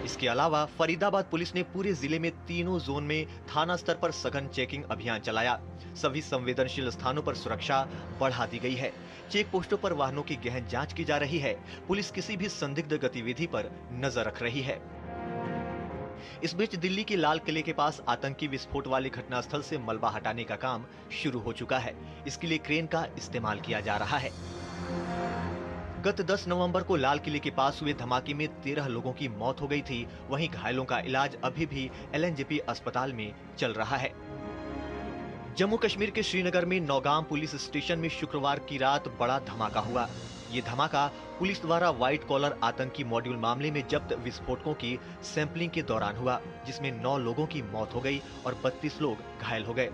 इसके अलावा फरीदाबाद पुलिस ने पूरे जिले में तीनों जोन में थाना स्तर पर सघन चेकिंग अभियान चलाया। सभी संवेदनशील स्थानों पर सुरक्षा बढ़ा दी गई है। चेक पोस्टों पर वाहनों की गहन जांच की जा रही है। पुलिस किसी भी संदिग्ध गतिविधि पर नजर रख रही है। इस बीच दिल्ली के लाल किले के पास आतंकी विस्फोट वाले घटनास्थल से मलबा हटाने का काम शुरू हो चुका है। इसके लिए क्रेन का इस्तेमाल किया जा रहा है। गत 10 नवंबर को लाल किले के पास हुए धमाके में 13 लोगों की मौत हो गई थी। वहीं घायलों का इलाज अभी भी LNJP अस्पताल में चल रहा है। जम्मू कश्मीर के श्रीनगर में नौगाम पुलिस स्टेशन में शुक्रवार की रात बड़ा धमाका हुआ। ये धमाका पुलिस द्वारा व्हाइट कॉलर आतंकी मॉड्यूल मामले में जब्त विस्फोटकों की सैंपलिंग के दौरान हुआ, जिसमें 9 लोगों की मौत हो गई और 32 लोग घायल हो गए।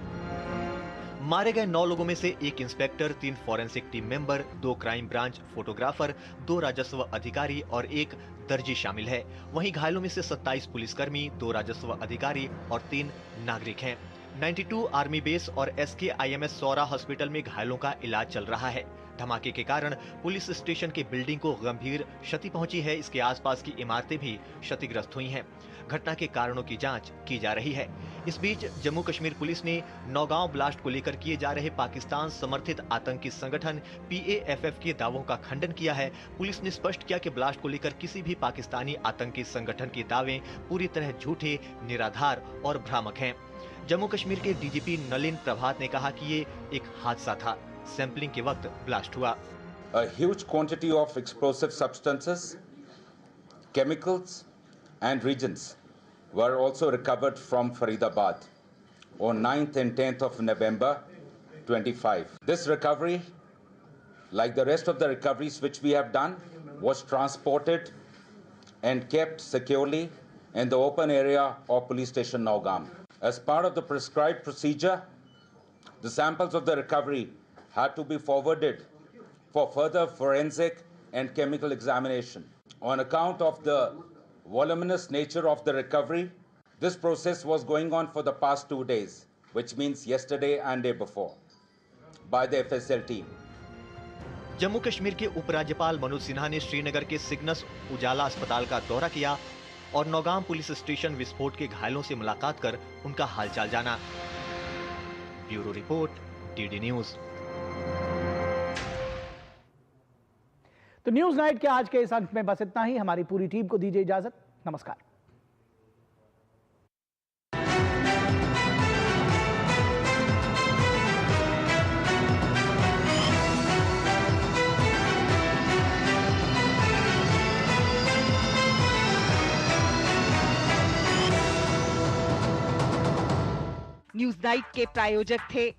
मारे गए 9 लोगों में से 1 inspector, 3 forensic team member, 2 crime branch photographer, 2 राजस्व अधिकारी और 1 दर्जी शामिल है। वहीं घायलों में से 27 पुलिसकर्मी, 2 राजस्व अधिकारी और 3 नागरिक हैं। 92 आर्मी बेस और SKIMS सौरा हॉस्पिटल में घायलों का इलाज चल रहा है। धमाके के कारण पुलिस स्टेशन की बिल्डिंग को गंभीर क्षति पहुंची है। इसके आसपास की इमारतें भी क्षतिग्रस्त हुई हैं। घटना के कारणों की जांच की जा रही है। इस बीच जम्मू कश्मीर पुलिस ने नौगांव ब्लास्ट को लेकर किए जा रहे पाकिस्तान समर्थित आतंकी संगठन PAFF के दावों का खंडन किया है। पुलिस ने स्पष्ट किया कि ब्लास्ट को लेकर किसी भी पाकिस्तानी आतंकी संगठन के दावे पूरी तरह झूठे, निराधार और भ्रामक हैं। जम्मू कश्मीर के DGP नलिन प्रभात ने कहा कि ये एक हादसा था। सैंपलिंग के वक्त ब्लास्ट हुआ। A huge quantity of explosive substances, chemicals and reagents were also recovered from Faridabad on 9th and 10th of November 25. This recovery, like the rest of the recoveries which we have done, was transported and kept securely in the open area of police station Naugam. As part of the prescribed procedure, the samples of the recovery had to be forwarded for further forensic and chemical examination. On account of the voluminous nature of the recovery, this process was going on for the past 2 days, which means yesterday and day before, by the FSL team. Jammu Kashmir के उपराज्यपाल मनोज सिन्हा ने श्रीनगर के Cygnus उजाला अस्पताल का दौरा किया और Nowgam police station विस्फोट के घायलों से मुलाकात कर उनका हालचाल जाना। Bureau report, DD news. तो न्यूज नाइट के आज के इस अंक में बस इतना ही। हमारी पूरी टीम को दीजिए इजाजत। नमस्कार। न्यूज नाइट के प्रायोजक थे